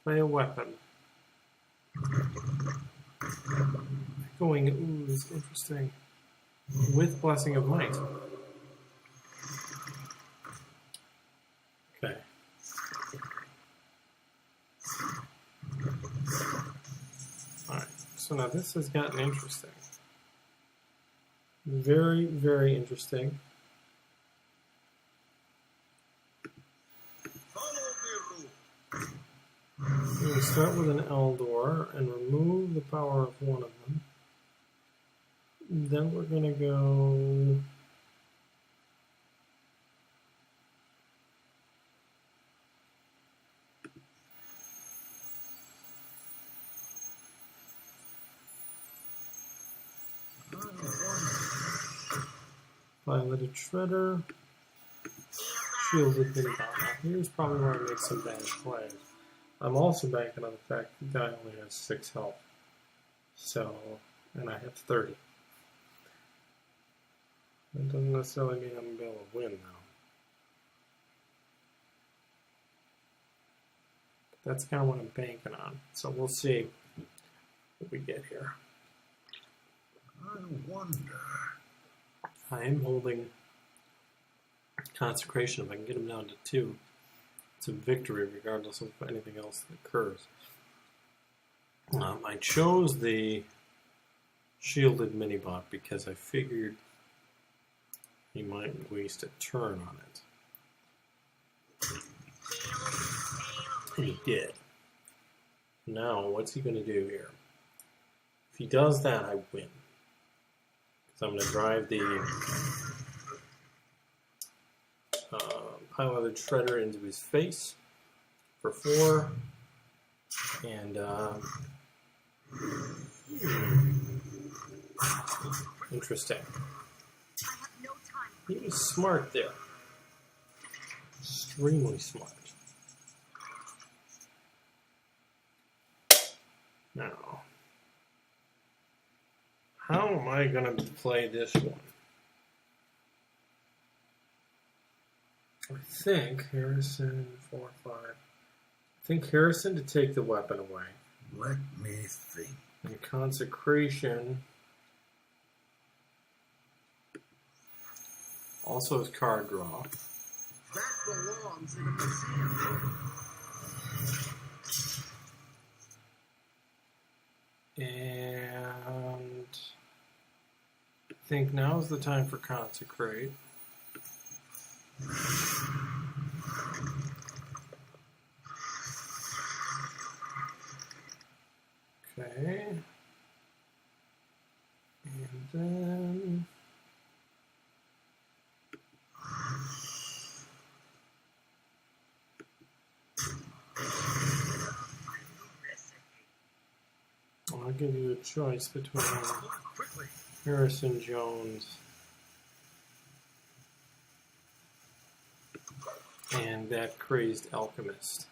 Play a weapon. Going Ooze, interesting. With Blessing of Might. Okay. Alright, so now this has gotten interesting. Very, very interesting. We're going to start with an Eldor and remove the power of one of them. Then we're going to go... Piloted Shredder. Shielded Mini Bomb. Here's probably where I make some bad plays. I'm also banking on the fact the guy only has 6 health. So, and I have 30. That doesn't necessarily mean I'm going to be able to win, though. But that's kind of what I'm banking on. So we'll see what we get here. I wonder. I am holding Consecration. If I can get him down to 2, it's a victory regardless of anything else that occurs. I chose the shielded Minibot because I figured he might waste a turn on it. And he did. Now, what's he going to do here? If he does that, I win. So I'm going to drive the piloted Shredder into his face for 4. And interesting. He was smart there. Extremely smart. Now, how am I going to play this one? I think Harrison, 4, 5. I think Harrison to take the weapon away. Let me think. And Consecration also has card draw. That belongs in a museum. And I think now's the time for Consecrate. Okay. And then I'll give you a choice between Quickly. Harrison Jones and that crazed alchemist.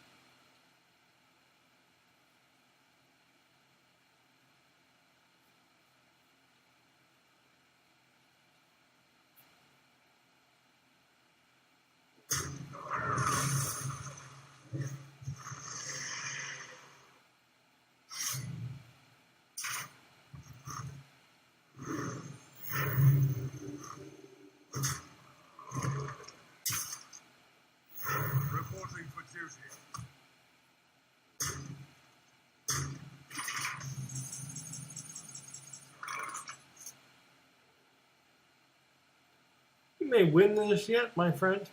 Reporting for duty. You may win this yet, my friend.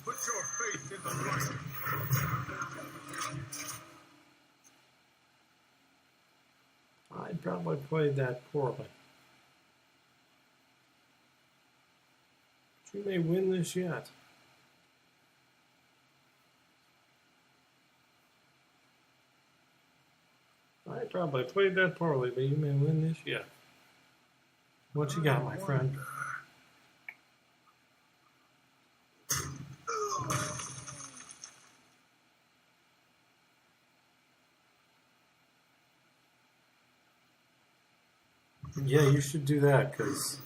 Put your faith in the light. I probably played that poorly. But you may win this yet. I probably played that poorly, but you may win this yet. What you got, my friend? Yeah, you should do that, because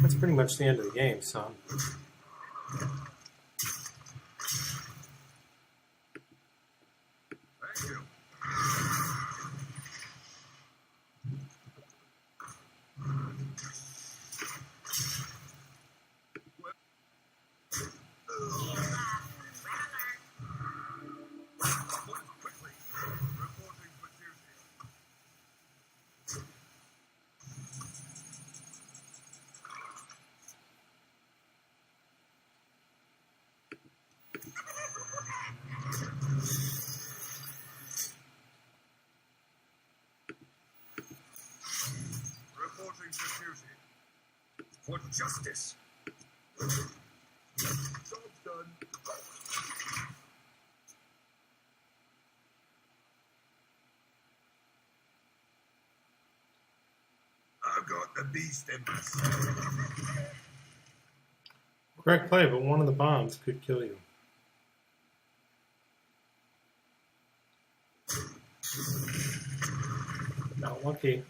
that's pretty much the end of the game, son. Thank you. Move quickly. Reporting for Tues. Reporting for Tues. For justice. Job's done. I've got the beast in myself. Correct play, but one of the bombs could kill you. Not lucky.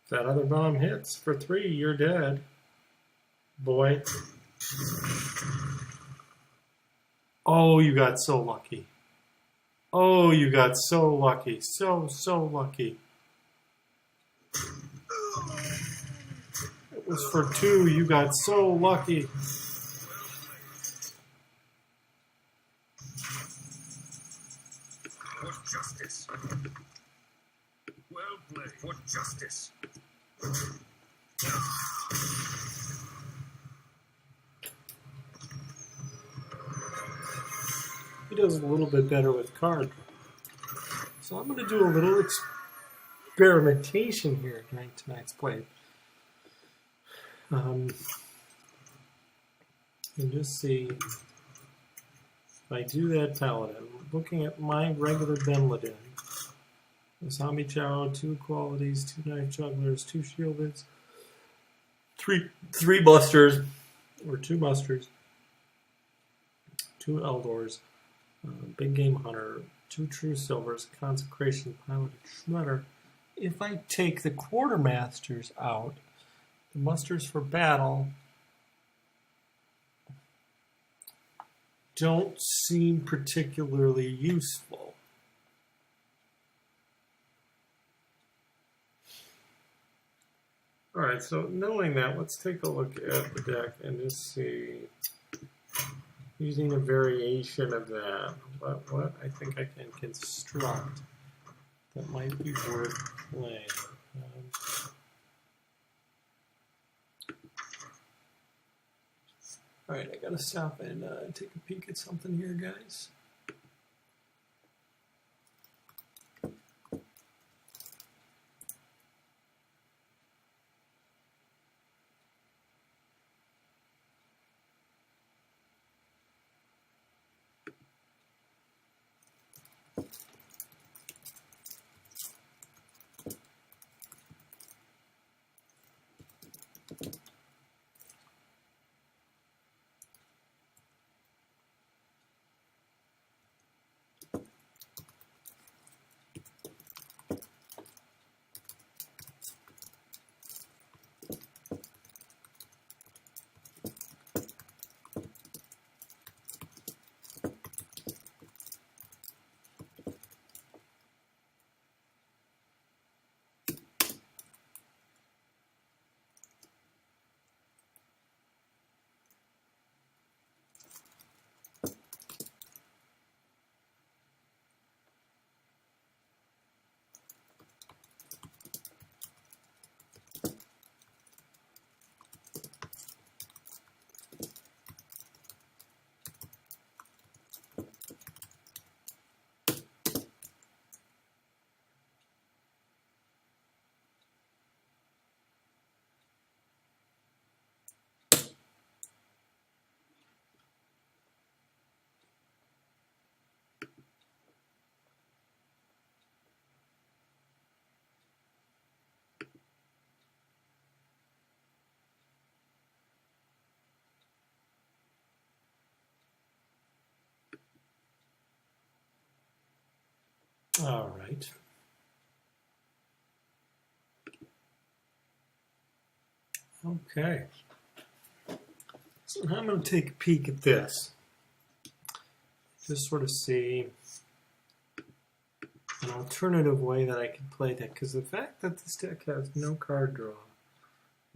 If that other bomb hits for 3, you're dead. Boy. Oh, you got so lucky. Oh, you got so lucky. So lucky. It was for 2. You got so lucky. For justice. Well played. For justice. He does a little bit better with card. So I'm going to do a little experimentation here during tonight's play. And just see if I do that paladin. Looking at my regular Benladin. The zombie chow, 2 qualities, 2 knife jugglers, 2 shieldeds, 3 busters, or 2 busters, 2 Eldors, big game hunter, 2 true silvers, consecration pilot, shredder. If I take the quartermasters out, the musters for battle don't seem particularly useful. Alright, so knowing that, let's take a look at the deck and just see, using a variation of that, what I think I can construct that might be worth playing. Alright, I gotta stop and take a peek at something here, guys. All right. Okay. So I'm going to take a peek at this. Just sort of see an alternative way that I can play that. Because the fact that this deck has no card draw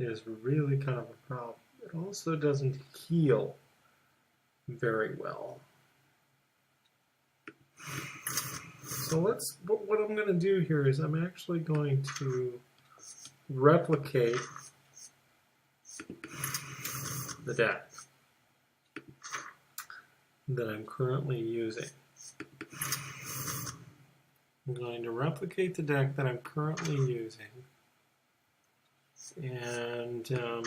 is really kind of a problem. It also doesn't heal very well. So what I'm going to do here is I'm actually going to replicate the deck that I'm currently using. I'm going to replicate the deck that I'm currently using, and I'm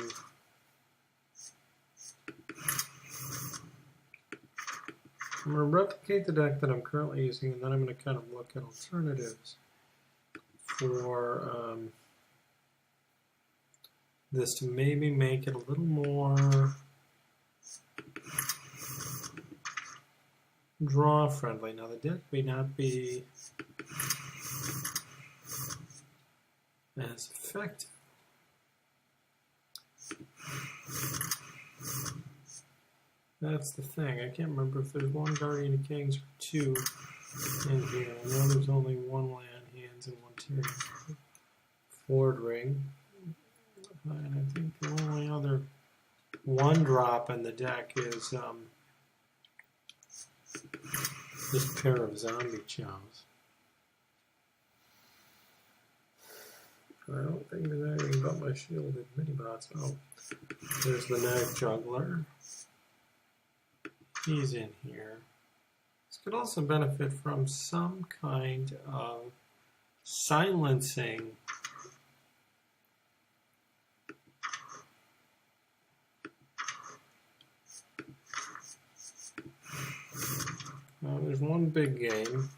going to replicate the deck that I'm currently using, and then I'm going to kind of look at alternatives for this to maybe make it a little more draw friendly. Now the deck may not be as effective. That's the thing. I can't remember if there's one Guardian of Kings or two in here. I know there's only one land hands and one Tyrion Ford Ring. And I think the only other one drop in the deck is this pair of zombie chows. I don't think there's anything but my shielded mini bots. Oh, there's the Nag Juggler. He's in here. This could also benefit from some kind of silencing. There's one big game.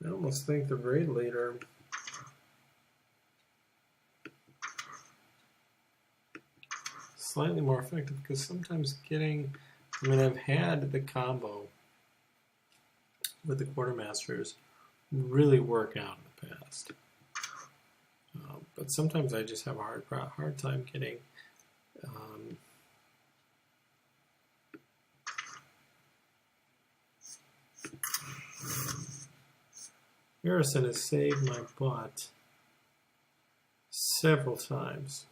I almost think the raid leader is slightly more effective because sometimes getting, I mean, I've had the combo with the quartermasters really work out in the past. But sometimes I just have a hard time getting Harrison has saved my butt several times.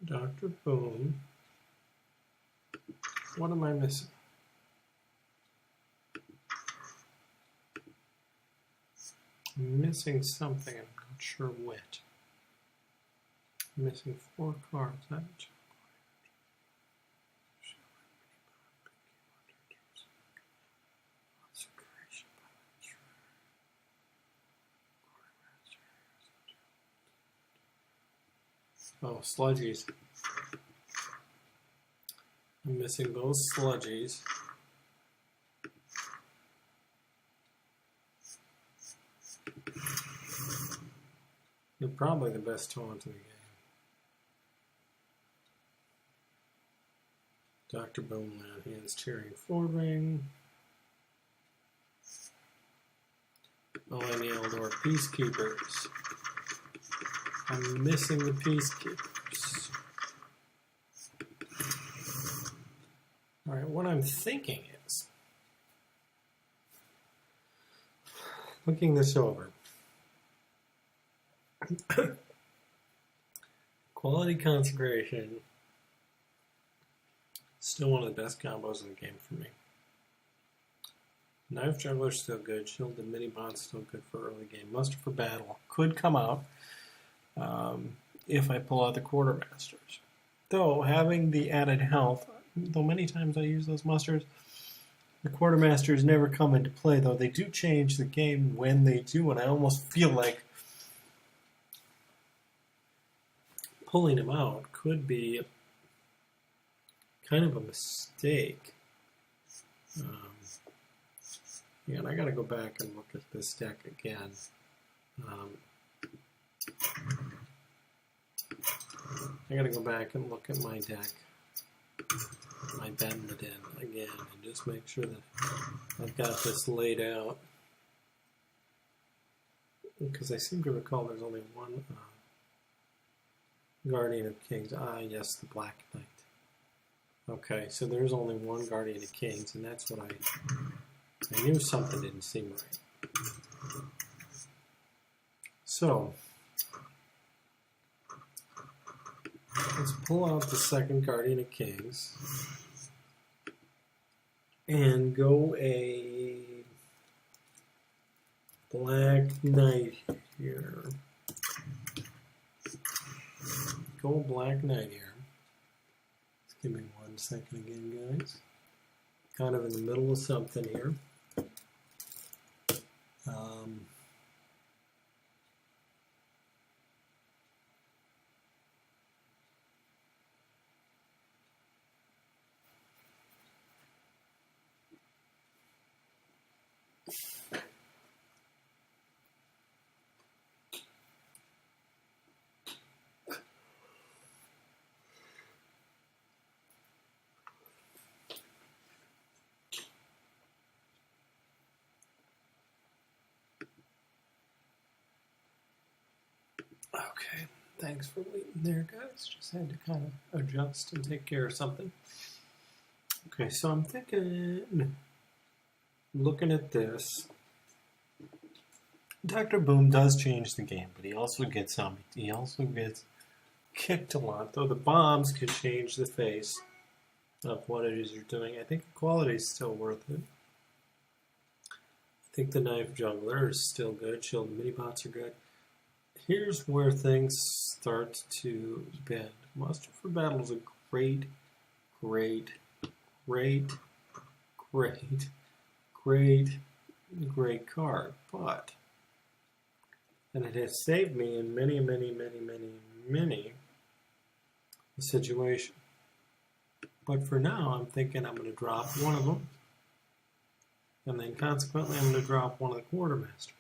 Dr. Boom. What am I missing? I'm missing something. I'm not sure what. I'm missing 4 cards. Oh, sludgies. I'm missing those sludgies. You're probably the best taunt in the game. Dr. Boneland hands cheering Ring. Oh, and the Eldor Peacekeepers. I'm missing the Peacekeepers. Alright, what I'm thinking is, looking this over, Quality Consecration Still one of the best combos in the game for me. Knife Juggler's still good. Shielded Mini-Bot's still good for early game. Muster for Battle could come out if I pull out the Quartermasters. Though, having the added health, though many times I use those musters, the Quartermasters never come into play, though they do change the game when they do, and I almost feel like pulling them out could be kind of a mistake. Yeah, and I got to go back and look at this deck again. I got to go back and look at my deck, my Benmadin again, and just make sure that I've got this laid out. Because I seem to recall there's only one Guardian of Kings. Ah, yes, the Black Knight. Okay, so there's only one Guardian of Kings, and that's what I knew something didn't seem right. So, let's pull out the second Guardian of Kings and go a Black Knight here. Go Black Knight here. Just give me 1 second again, guys. Kind of in the middle of something here. Okay, thanks for waiting there, guys. Just had to kind of adjust and take care of something. Okay, so I'm thinking, looking at this, Dr. Boom does change the game, but he also gets kicked a lot, though the bombs can change the face of what it is you're doing. I think equality is still worth it. I think the Knife Juggler is still good. Shielded Mini-Bots are good. Here's where things start to bend. Muster for Battle is a great card, but, and it has saved me in many a situation. But for now, I'm thinking I'm going to drop one of them, and then consequently I'm going to drop one of the Quartermasters.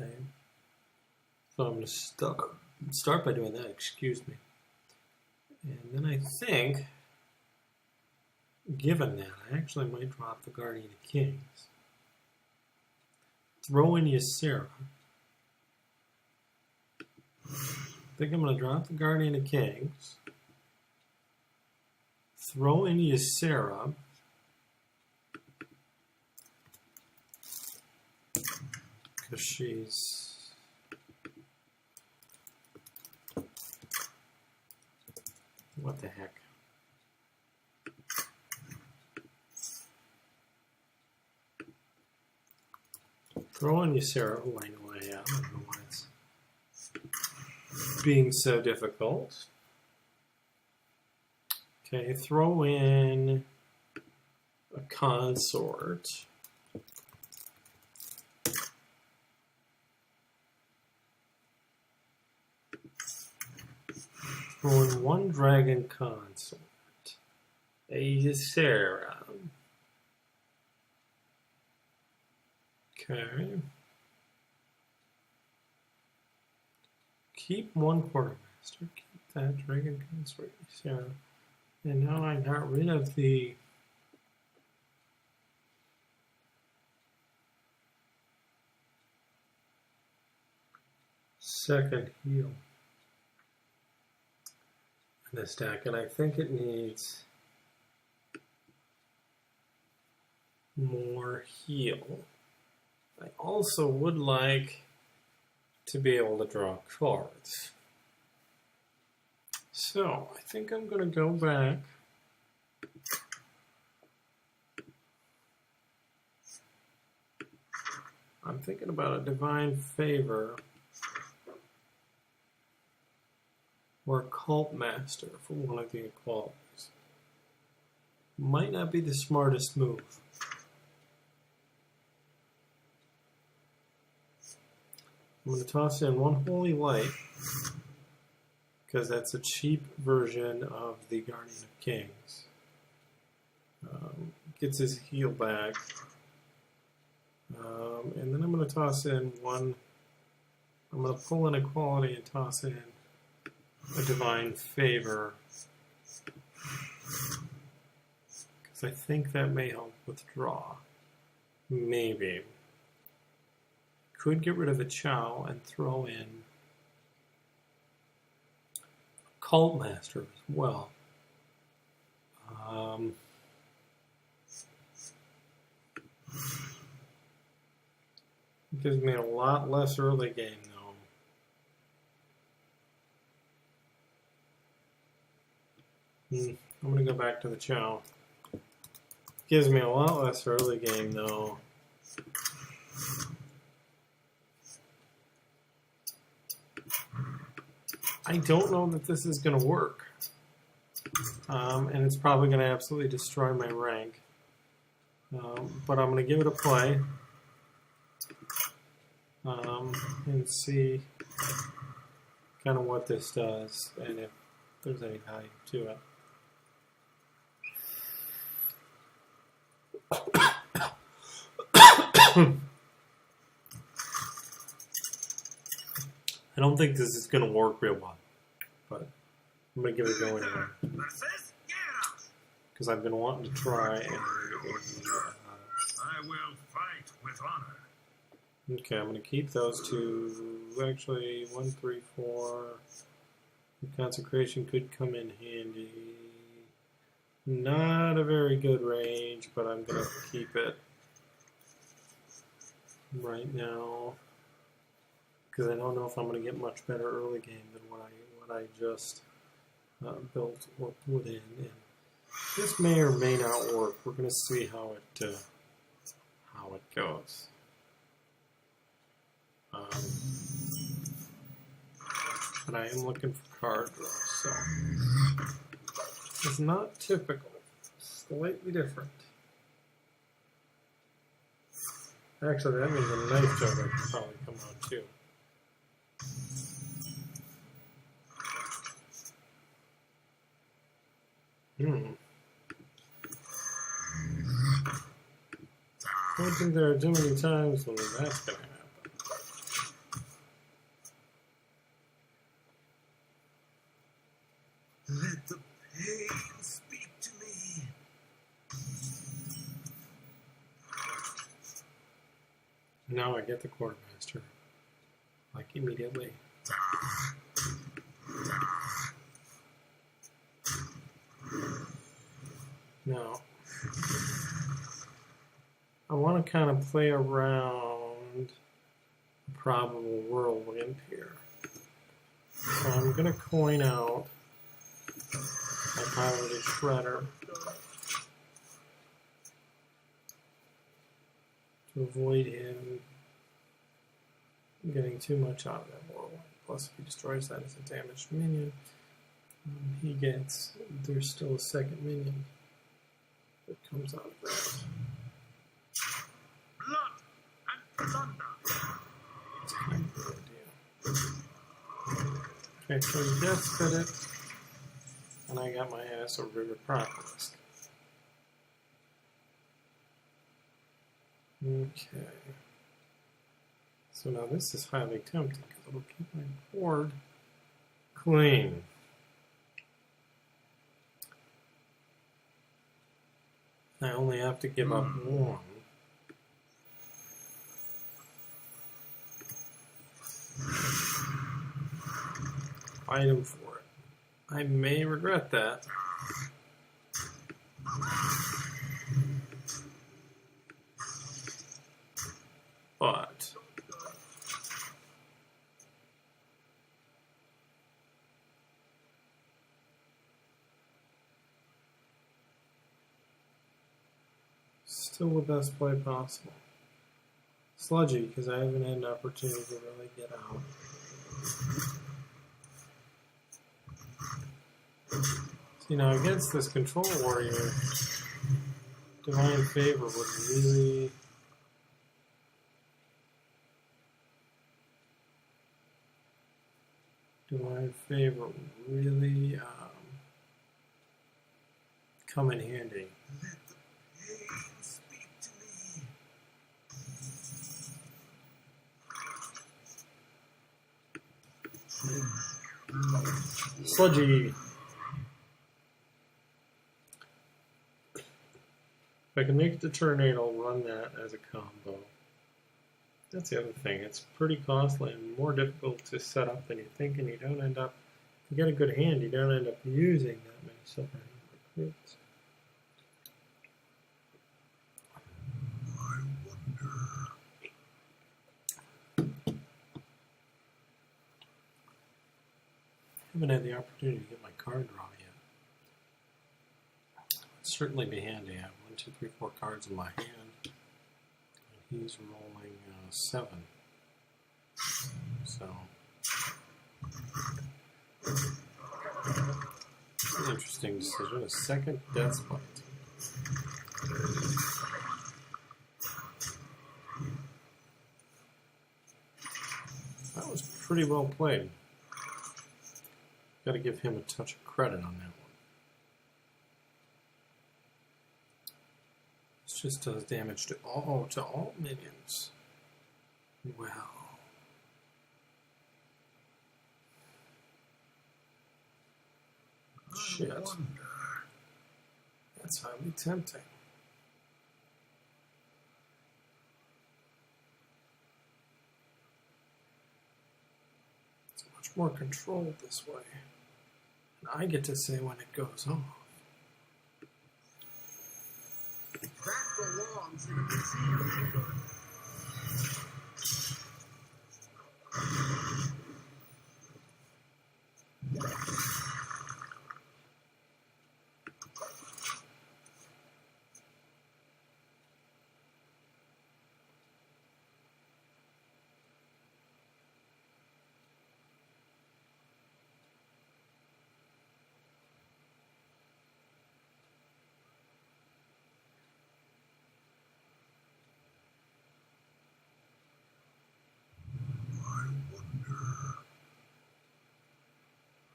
Okay, so I'm going to start by doing that, excuse me. And then I think, given that, I actually might drop the Guardian of Kings. Throw in Ysera. I think I'm going to drop the Guardian of Kings. Throw in Ysera. Because she's... What the heck? Throw in Ysera, who I know I have. I don't know why it's being so difficult. Okay, throw in a consort. Throw in one dragon consort. A Ysera. Okay. Keep one Quartermaster. Keep that dragon consort Ysera. And now I got rid of the second heal in this deck, and I think it needs more heal. I also would like to be able to draw cards. So, I think I'm going to go back. I'm thinking about a divine favor or a cult master for one of the equalities. Might not be the smartest move. I'm going to toss in one holy light because that's a cheap version of the Guardian of Kings. Gets his heal back. And then I'm going to toss in one. I'm going to pull an equality and toss in a divine favor. Because I think that may help withdraw. Maybe. Could get rid of a Chow and throw in a Cult Master as well. It gives me a lot less early game, though. I'm going to go back to the Chow. Gives me a lot less early game, though. I don't know that this is going to work. And it's probably going to absolutely destroy my rank. But I'm going to give it a play. And see kind of what this does and if there's any value to it. I don't think this is going to work real well, but I'm going to give it a go anyway. Because I've been wanting to try and I will fight with honor. okay, I'm going to keep those two. Actually, 1, 3, 4. The consecration could come in handy. Not a very good range, but I'm going to keep it right now. Because I don't know if I'm going to get much better early game than what I just built or put in. And this may or may not work. We're going to see how it goes. But I am looking for card draw, so it's not typical. Slightly different. Actually, that means a knife joke could probably come out too. I don't think there are too many times when that's going to happen. Let the pain speak to me. Now I get the quartermaster, like immediately. Now, I want to kind of play around a probable whirlwind here. So I'm going to coin out my piloted shredder to avoid him getting too much out of that whirlwind. Plus, if he destroys that as a damaged minion, there's still a second minion that comes out of that. Blood and thunder. That's kind of a good idea. Okay, so he death spit it, and I got my ass over to Propolis. Okay. So now this is highly tempting because it'll keep my board clean. I only have to give up one. Item for it. I may regret that. But Still the best play possible. Sludgy, because I haven't had an opportunity to really get out. See, now against this Control Warrior, Divine Favor would really... Divine Favor would really come in handy. Let the pain speak to me. Sludgy. If I can make it to turn 8, I'll run that as a combo. That's the other thing. It's pretty costly and more difficult to set up than you think, and you don't end up, if you get a good hand, you don't end up using that many silver recruits. I wonder. Haven't had the opportunity to get my card draw yet. It'd certainly be handy. I have 1, 2, 3, 4 cards in my hand. And he's rolling 7. So, an interesting decision. A second death spot. That was pretty well played. Got to give him a touch of credit on that one. This just does damage to all minions. Well. Shit. That's highly tempting. It's much more controlled this way. And I get to say when it goes off. That belongs in a museum.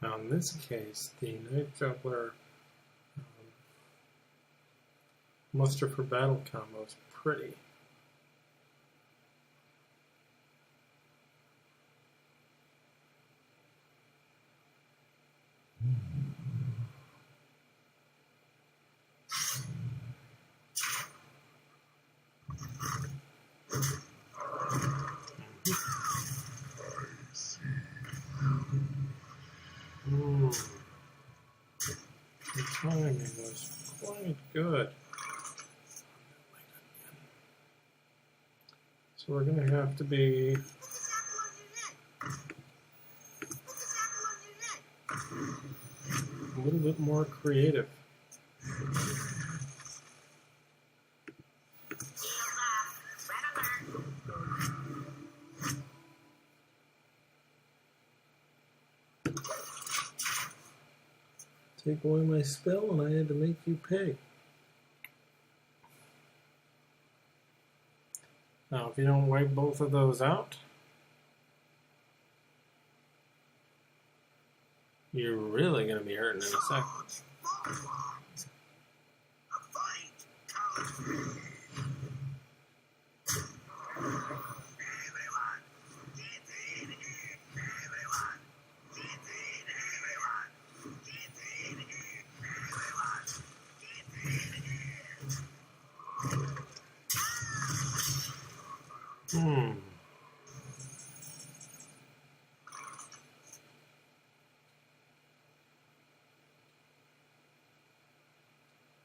Now in this case, the Knight Juggler muster for battle combo is pretty. The timing was quite good. So we're going to have to be a little bit more creative. Take away my spell and I had to make you pay. Now, if you don't wipe both of those out, you're really going to be hurting in a second.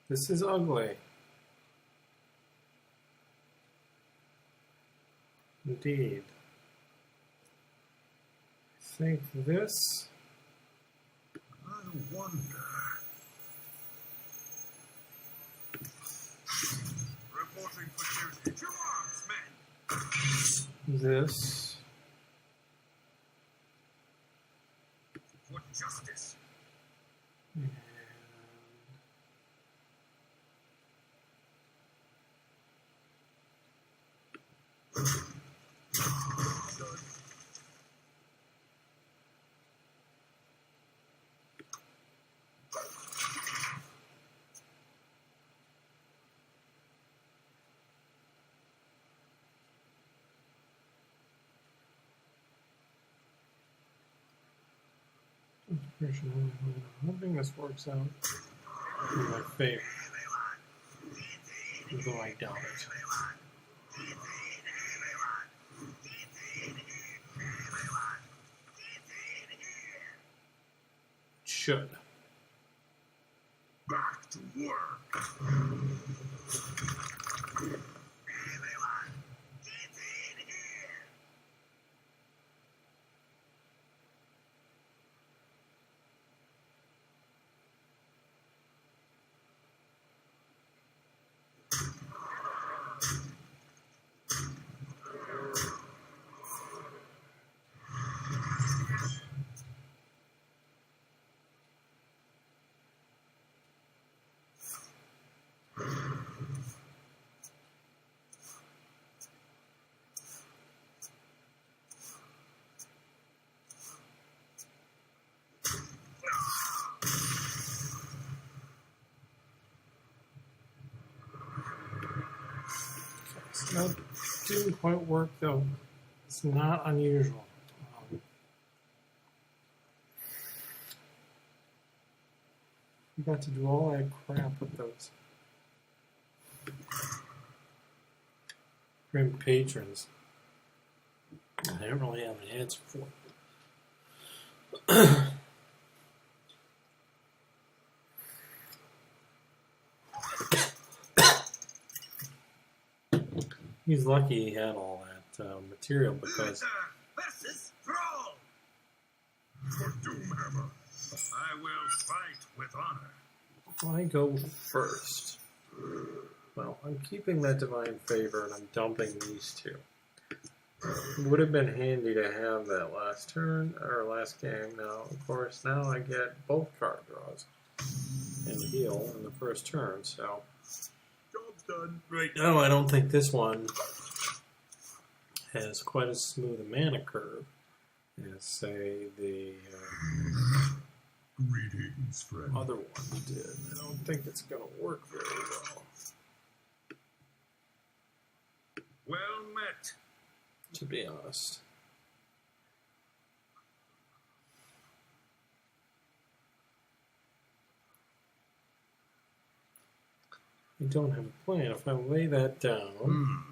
This is ugly. Indeed. I think this... I wonder. Reporting this. For justice. And I'm hoping this works out in my favor, although I doubt it. Should. Back to work. That didn't quite work though. It's not unusual. You got to do all that crap with those grim patrons. I don't really have an answer for it. He's lucky he had all that material because Versus Thrall. For Doomhammer. I will fight with honor. I go first. Well, I'm keeping that divine favor and I'm dumping these two. It would have been handy to have that last turn or last game. Now, of course, now I get both card draws and heal in the first turn. So Job's done. right now, I don't think this one has quite as smooth a mana curve as, say, the Greetings, friend. other one did. I don't think it's going to work very well, Well met. to be honest. I don't have a plan. If I lay that down,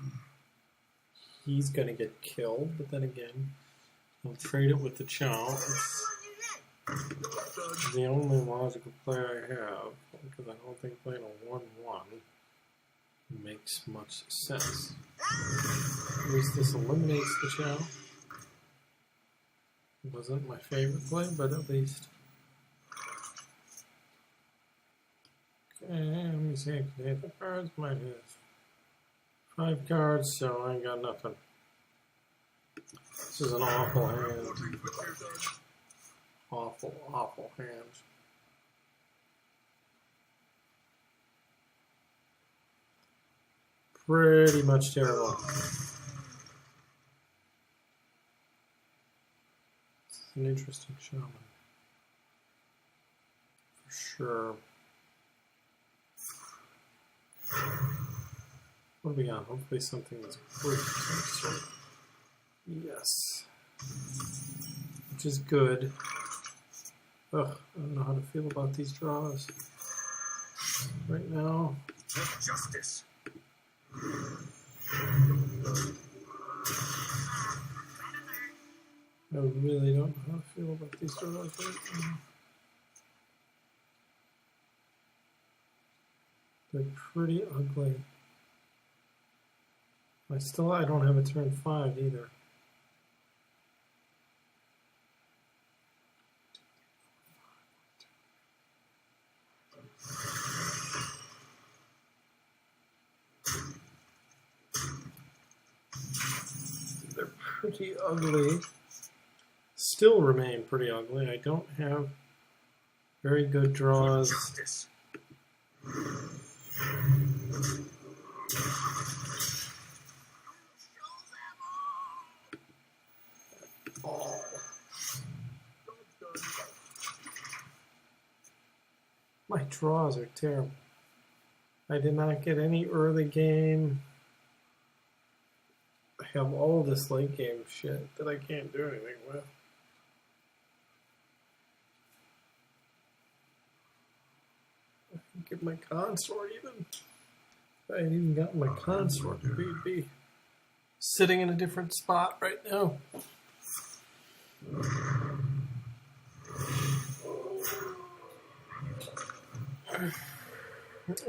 he's going to get killed, but then again, I'll trade it with the Chow. It's the only logical play I have, because I don't think playing a 1-1 makes much sense. At least this eliminates the Chow. It wasn't my favorite play, but at least. Okay, let me see. Can I hit the cards? Might hit 5 cards, so I ain't got nothing. This is an awful hand. Awful, awful hand. Pretty much terrible. It's an interesting shaman. For sure. What do we got? Hopefully something that's worth. Yes. Which is good. Ugh, I don't know how to feel about these draws. Right now. For justice. I really don't know how to feel about these draws right now. They're pretty ugly. I don't have a turn 5 either. They're pretty ugly. Still remain pretty ugly. I don't have very good draws. Justice. All. My draws are terrible. I did not get any early game. I have all this late game shit that I can't do anything with. I didn't get my consort even. If I had even gotten my consort, we'd be sitting in a different spot right now.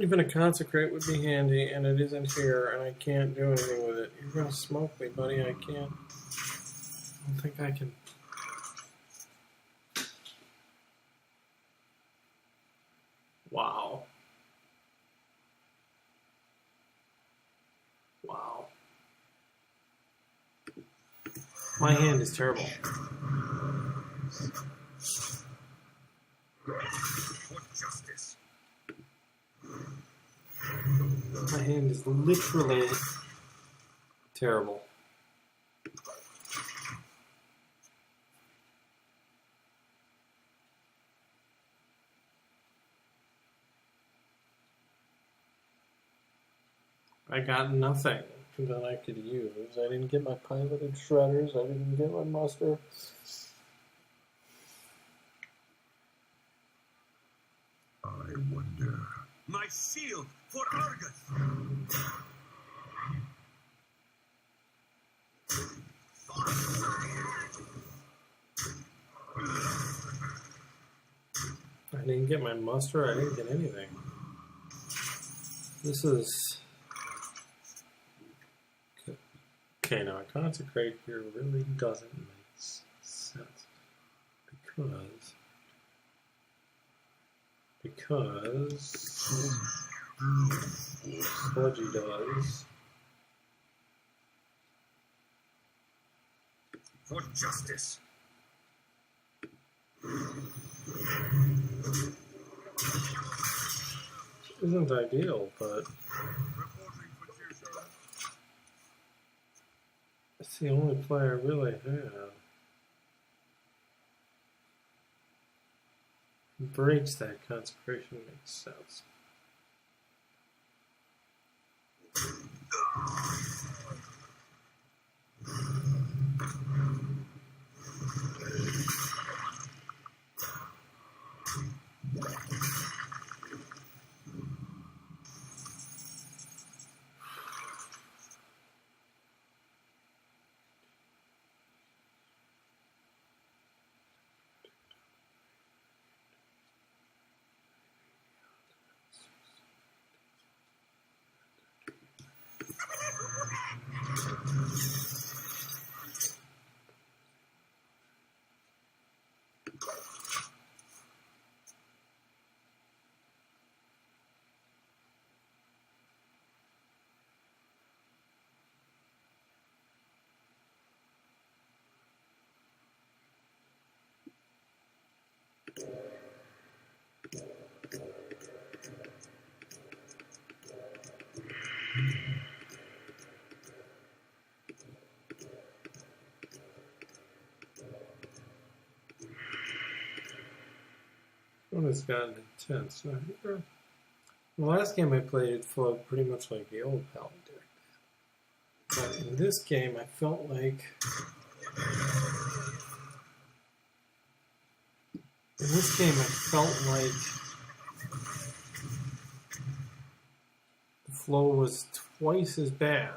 Even a consecrate would be handy, and it isn't here, and I can't do anything with it. You're gonna smoke me, buddy. I can't. I don't think I can. Wow. Wow. My hand is terrible. For justice. My hand is literally terrible. I got nothing that I could use. I didn't get my piloted shredders. I didn't get my muster. I wonder. My shield for Argus. I didn't get my muster. I didn't get anything. This is... Okay, now a consecrate here really doesn't make sense. Because Sludgy does. For justice. Isn't ideal, but it's the only play I really have. Breaks that consecration makes sense. One has gotten intense. The last game I played, it flowed pretty much like the old Paladin deck. But in this game, I felt like... the flow was twice as bad.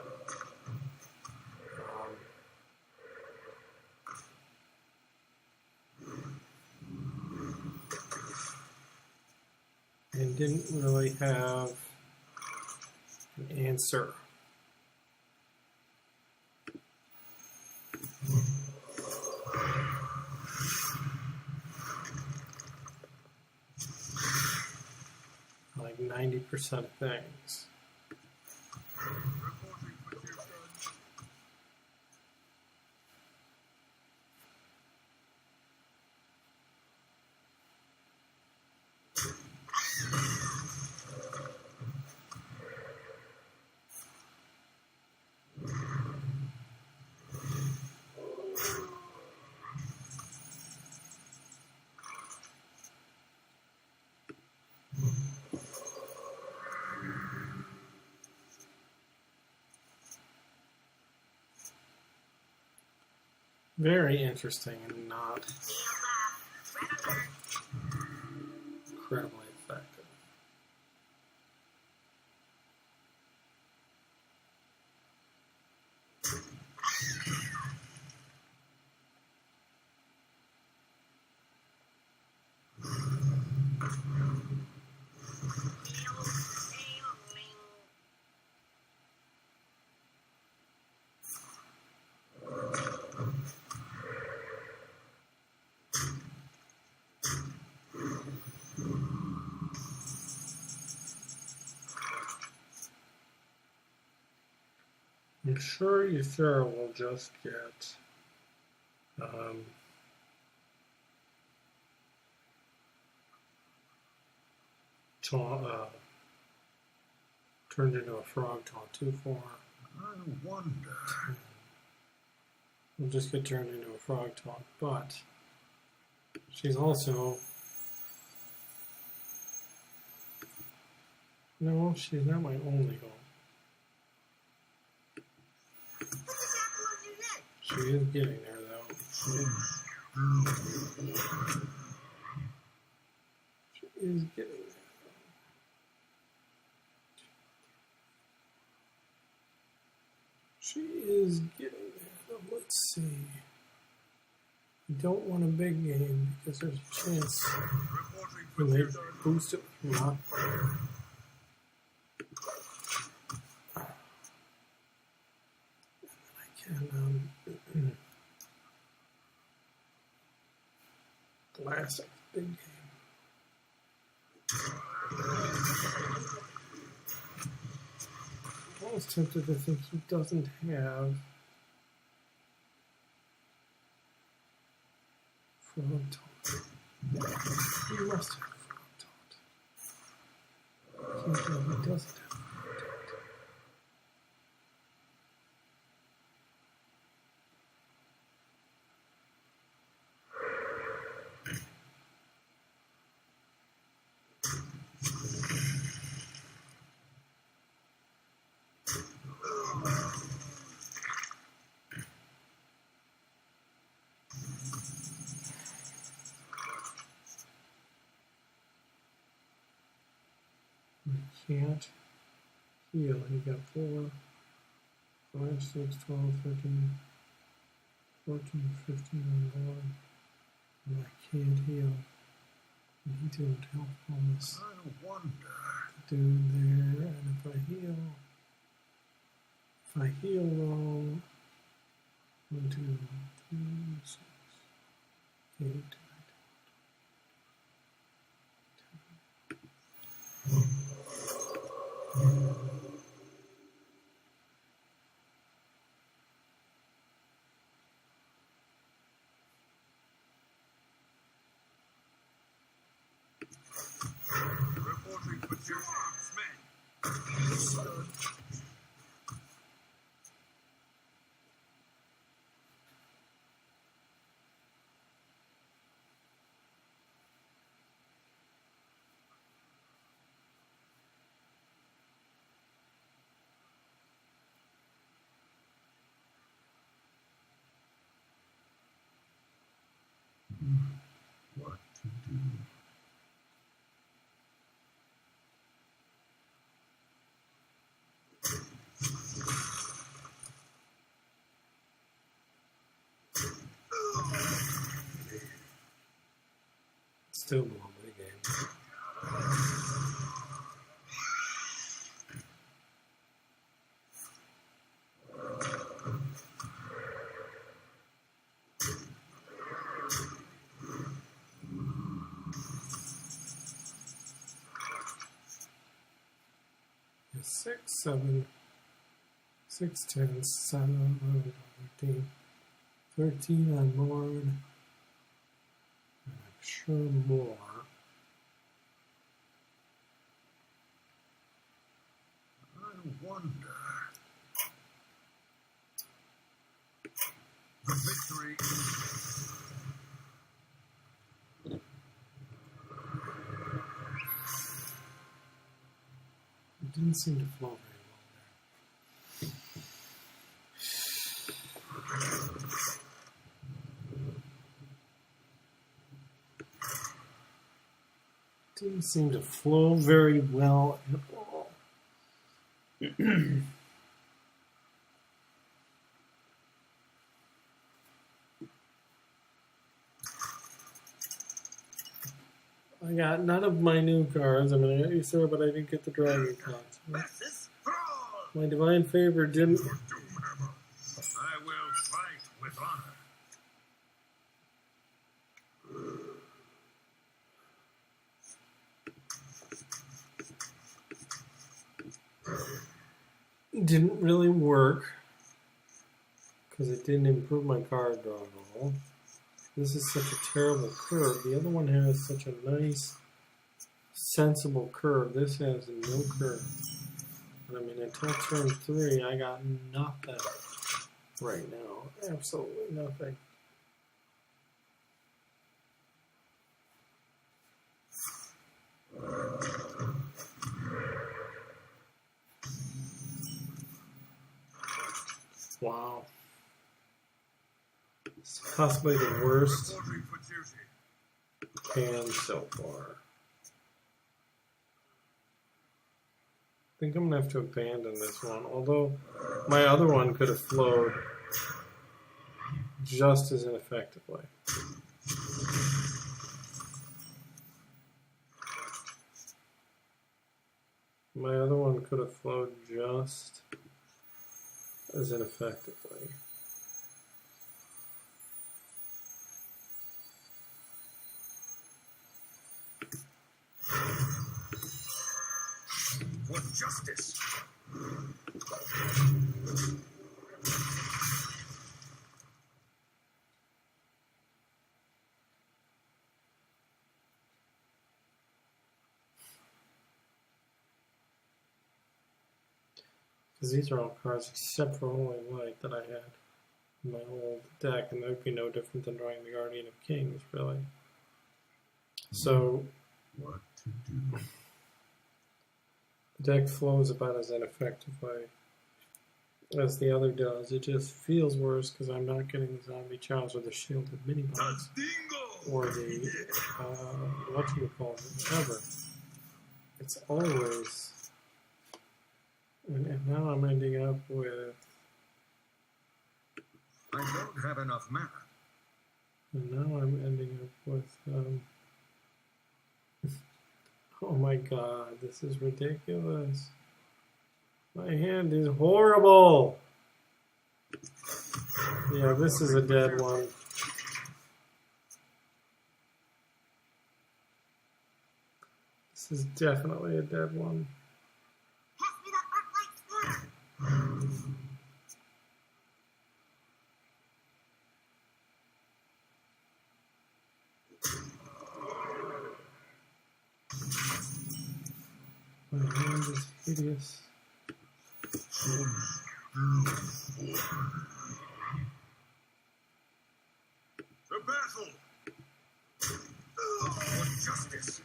And didn't really have an answer. Like 90% of things. very interesting and not incredibly effective. I'm sure Euthura will just get turned into a frog taunt 2/4. I wonder. Will just get turned into a frog taunt, but she's also no, she's not my only goal. She is getting there, though. She is getting there, though. She is getting there, though. Let's see. You don't want a big game because there's a chance when they boost it with rock. Classic big game. I was tempted to think he doesn't have frog taunt. He must have frog taunt. He doesn't have. Can't heal. He got 4, 5, 6, 12, 13, 14, 15 on board. And I can't heal. And he didn't help bonus. I wonder. Dude there, and if I heal though, 1, 2, 3, 6, 8, 9, 10. Reporting for Tues men. What to do? Still belong to the game. Yes, 6, 7, 6, 10, 7, 11, 13, 13 on board. I'm sure more. I wonder. The victory. It didn't seem to flow very well there. Didn't seem to flow very well at all. I got none of my new cards. I mean, I got you, sir, but I didn't get the dragon cards. Versus Thrall. My divine favor didn't. For Doomhammer. I will fight with honor. Didn't really work because it didn't improve my card draw at all. This is such a terrible curve. The other one has such a nice, sensible curve. This has no curve. And I mean, until turn 3, I got nothing right now. Absolutely nothing. Wow. It's possibly the worst Reporting for duty. hand so far. I think I'm going to have to abandon this one, although my other one could have flowed just as ineffectively. My other one could have flowed just as ineffectively. For justice. Because these are all cards except for only light that I had in my old deck, and that would be no different than drawing the Guardian of Kings, really. So, What to do? the deck flows about as ineffectively as the other does. It just feels worse because I'm not getting the Zombie Chows or the Shielded Mini-Bots Dingo. or the, whatchamacallit, whatever. It's always... And now I'm ending up with... I don't have enough mana. And now I'm ending up with... oh my god, this is ridiculous. My hand is horrible! Yeah, this is a dead one. This is definitely a dead one. Pass me that arc light sphere. My hand is hideous. To battle. For justice.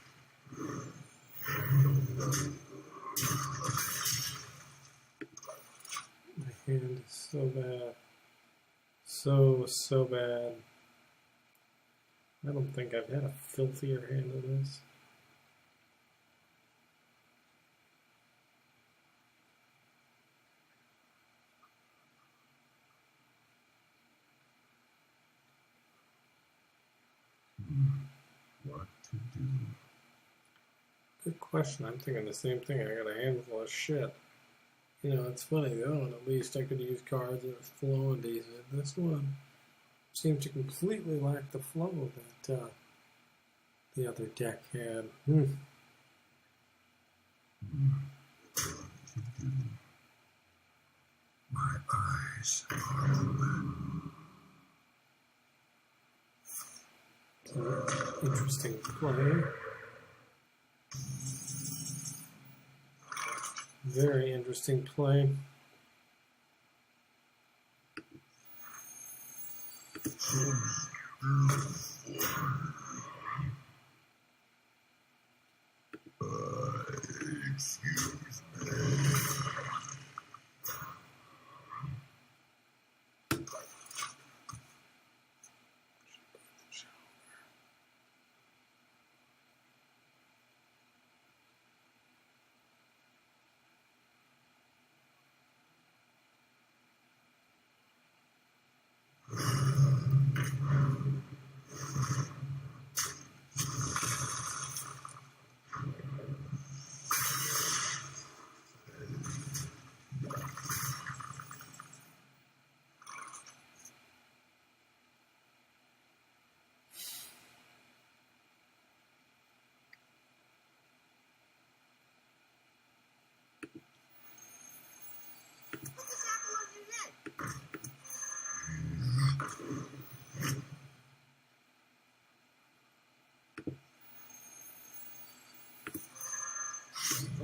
My hand is so bad. So bad. I don't think I've had a filthier hand than this. What to do? Good question. I'm thinking the same thing. I got a handful of shit. You know, it's funny though, and at least I could use cards that was flowing decent. This one seemed to completely lack the flow that the other deck had. My eyes are open. Interesting play. Very interesting play. Excuse me.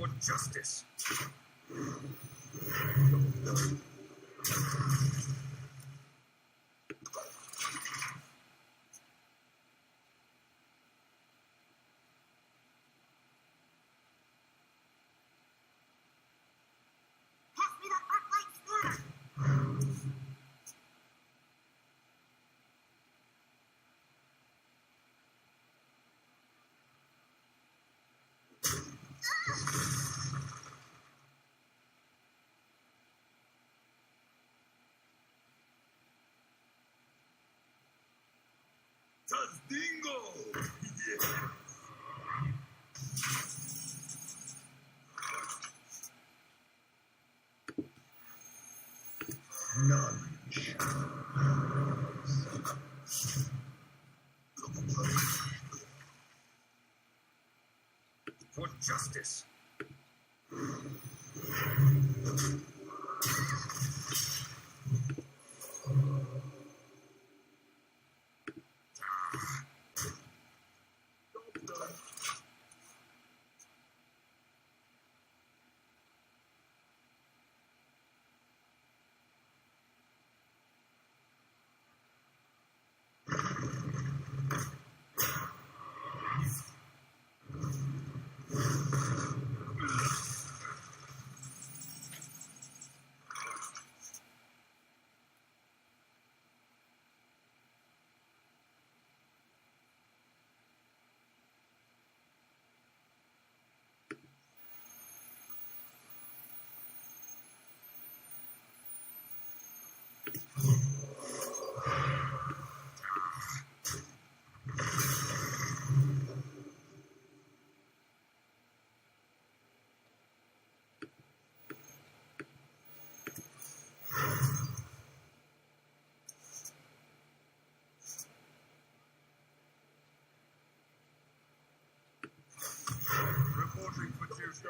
For justice. Pass me that arc-light scanner. Dingo! Yeah. None for justice. Reporting for Tues.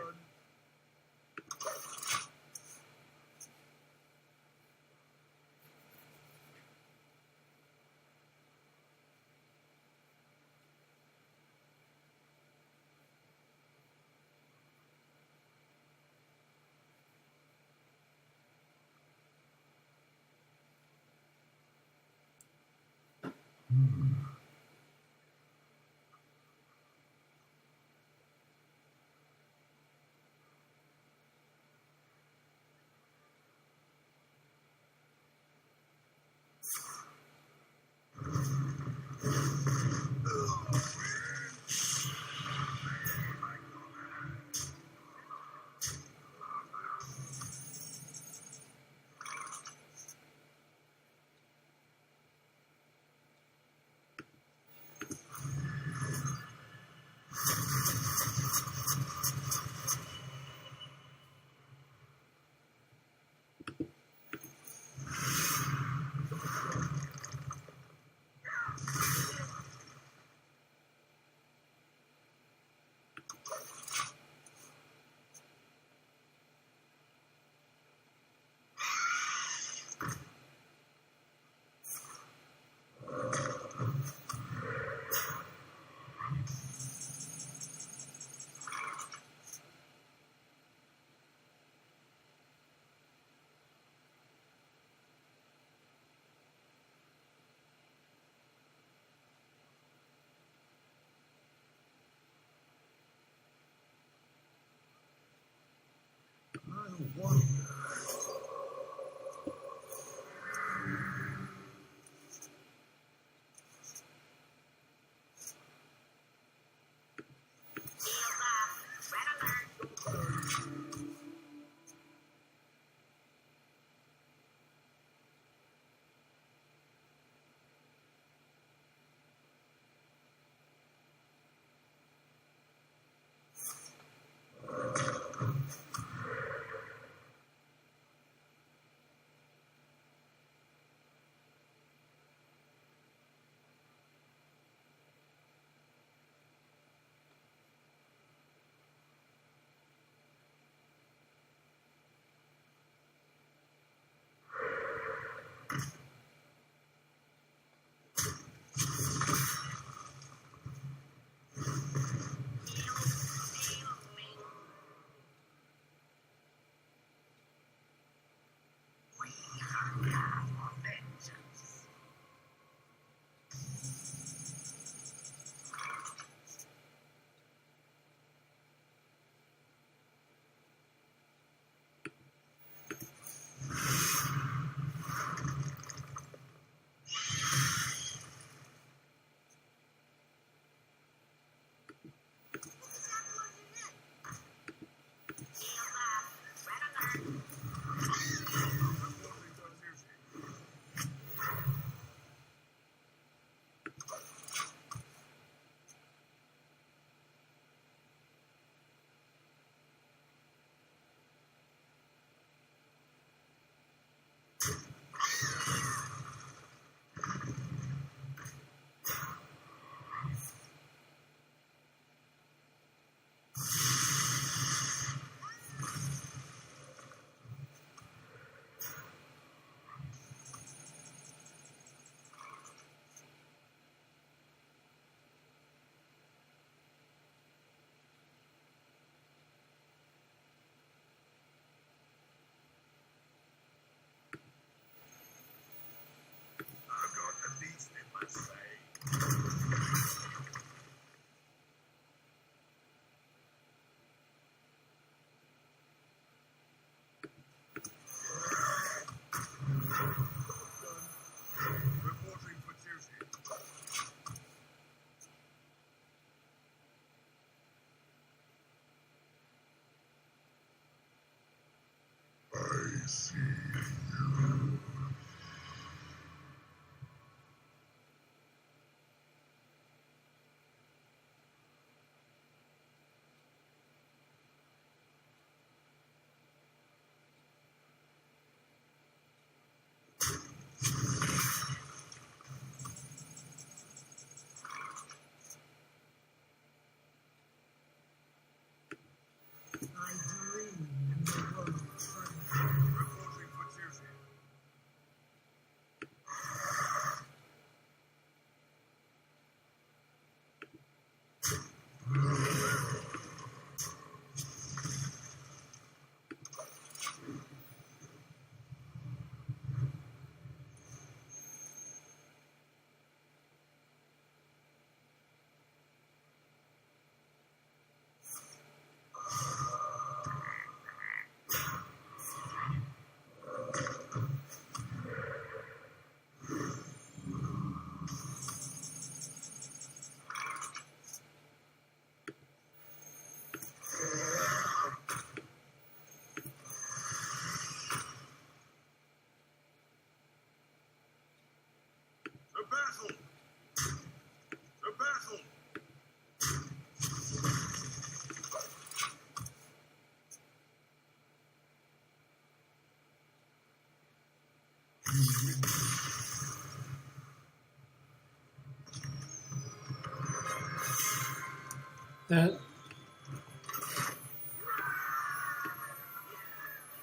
That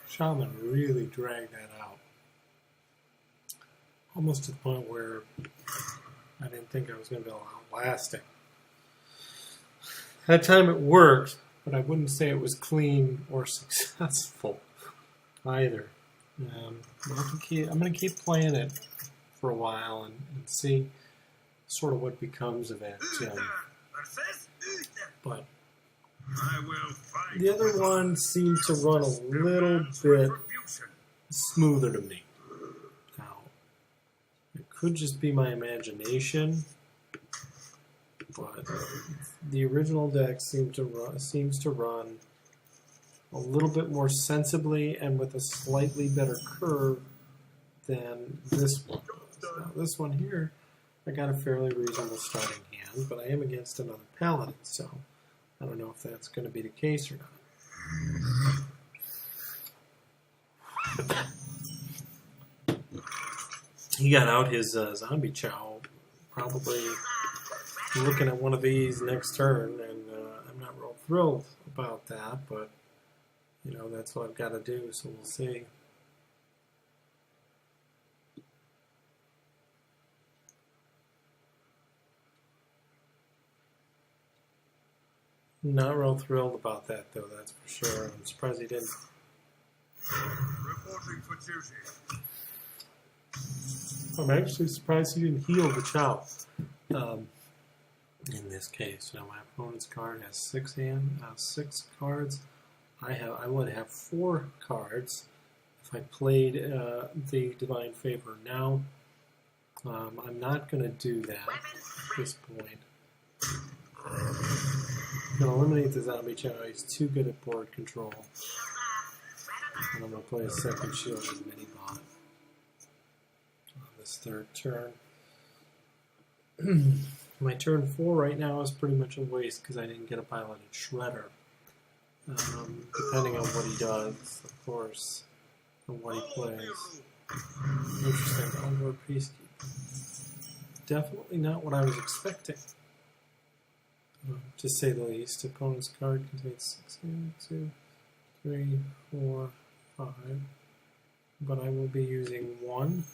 shaman really dragged that out. Almost to the point where I didn't think I was going to be able to outlast it. That time it worked, but I wouldn't say it was clean or successful either. I'm going to keep playing it for a while and see sort of what becomes of it. But I will fight. the other one seemed to run a little bit smoother to me. Now, it could just be my imagination, but the original deck seems to run a little bit more sensibly and with a slightly better curve than this one. Now, this one here, I got a fairly reasonable starting hand, but I am against another paladin, so I don't know if that's going to be the case or not. He got out his zombie chow, probably looking at one of these next turn, and I'm not real thrilled about that, but you know, that's what I've got to do, so we'll see. Not real thrilled about that, though, that's for sure. I'm surprised he didn't. Reporting for duty. I'm actually surprised he didn't heal the chow. In this case, now my opponent's card has 6 cards. I would have 4 cards if I played the Divine Favor now. I'm not going to do that at this point. I'm going to eliminate the zombie chow. He's too good at board control. And I'm going to play a second shield as mini bot on this third turn. My turn 4 right now is pretty much a waste because I didn't get a piloted shredder. Depending on what he does, of course, and what he plays. Interesting, onboard peacekeeper. Definitely not what I was expecting. To say the least. Opponent's card contains 6, 2, 3, 4, 5. But I will be using 1.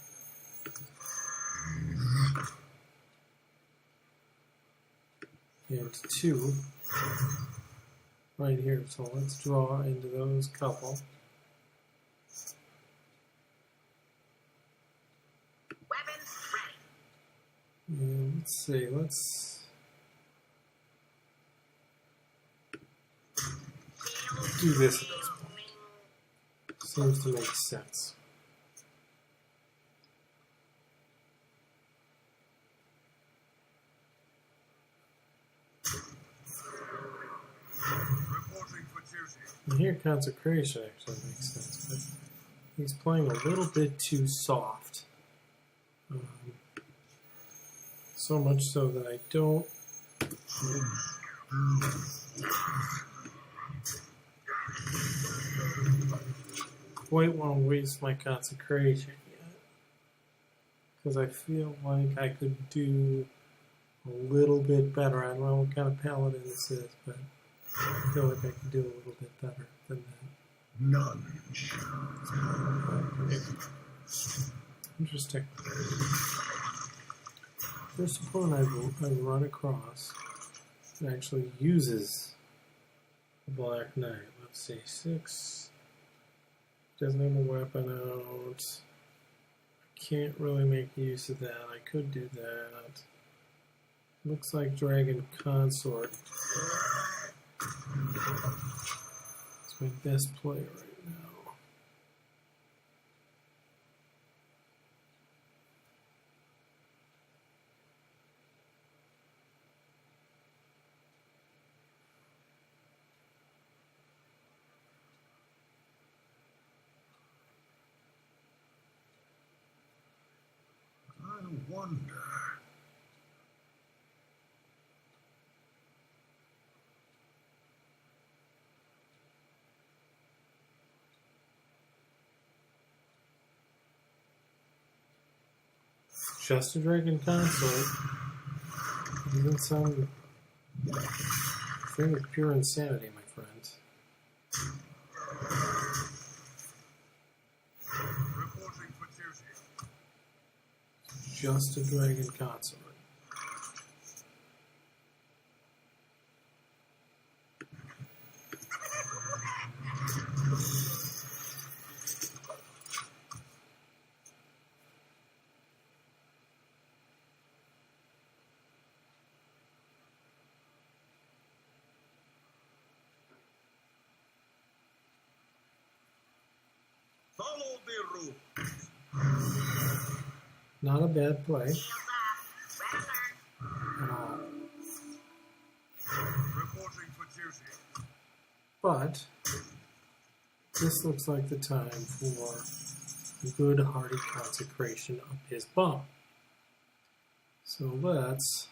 And 2 right here. So let's draw into those couple. And let's see, let's do this at this point. Seems to make sense. And here, consecration actually makes sense, but he's playing a little bit too soft. So much so that I don't quite want to waste my consecration yet. Because I feel like I could do a little bit better. I don't know what kind of paladin this is, but I feel like I could do a little bit better than that. None. Interesting. First opponent I've run across actually uses the Black Knight. Let's see, 6. Doesn't have a weapon out. Can't really make use of that. I could do that. Looks like Dragon Consort. It's my best play right now. I wonder. Just a Dragon Consort. Doesn't sound String of pure insanity, my friend. Reporting for duty. Just a dragon consort. Follow the rule. Not a bad play Shields up. Red alert. at all. Reporting for duty. But this looks like the time for good hearty consecration of his bum. So let's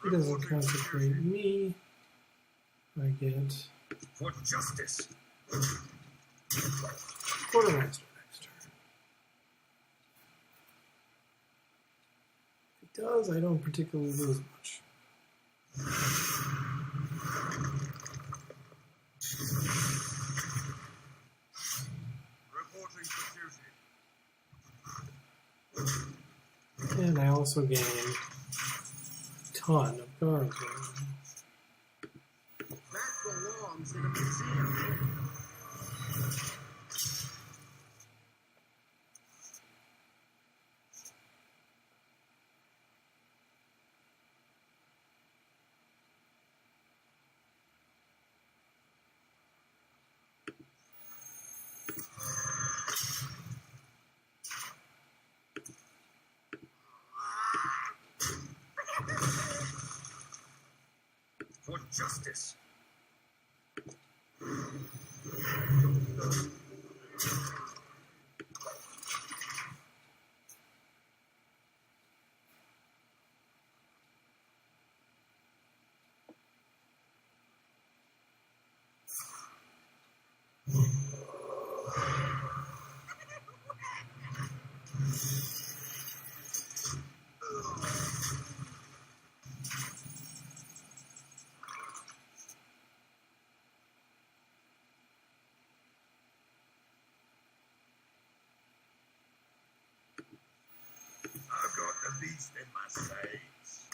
he doesn't consecrate me. I get For justice. quartermaster next turn. If he does, I don't particularly lose much. Reporting for duty. And I also gain a ton of cards. That belongs in a museum. For justice. I've got the beast in my sights.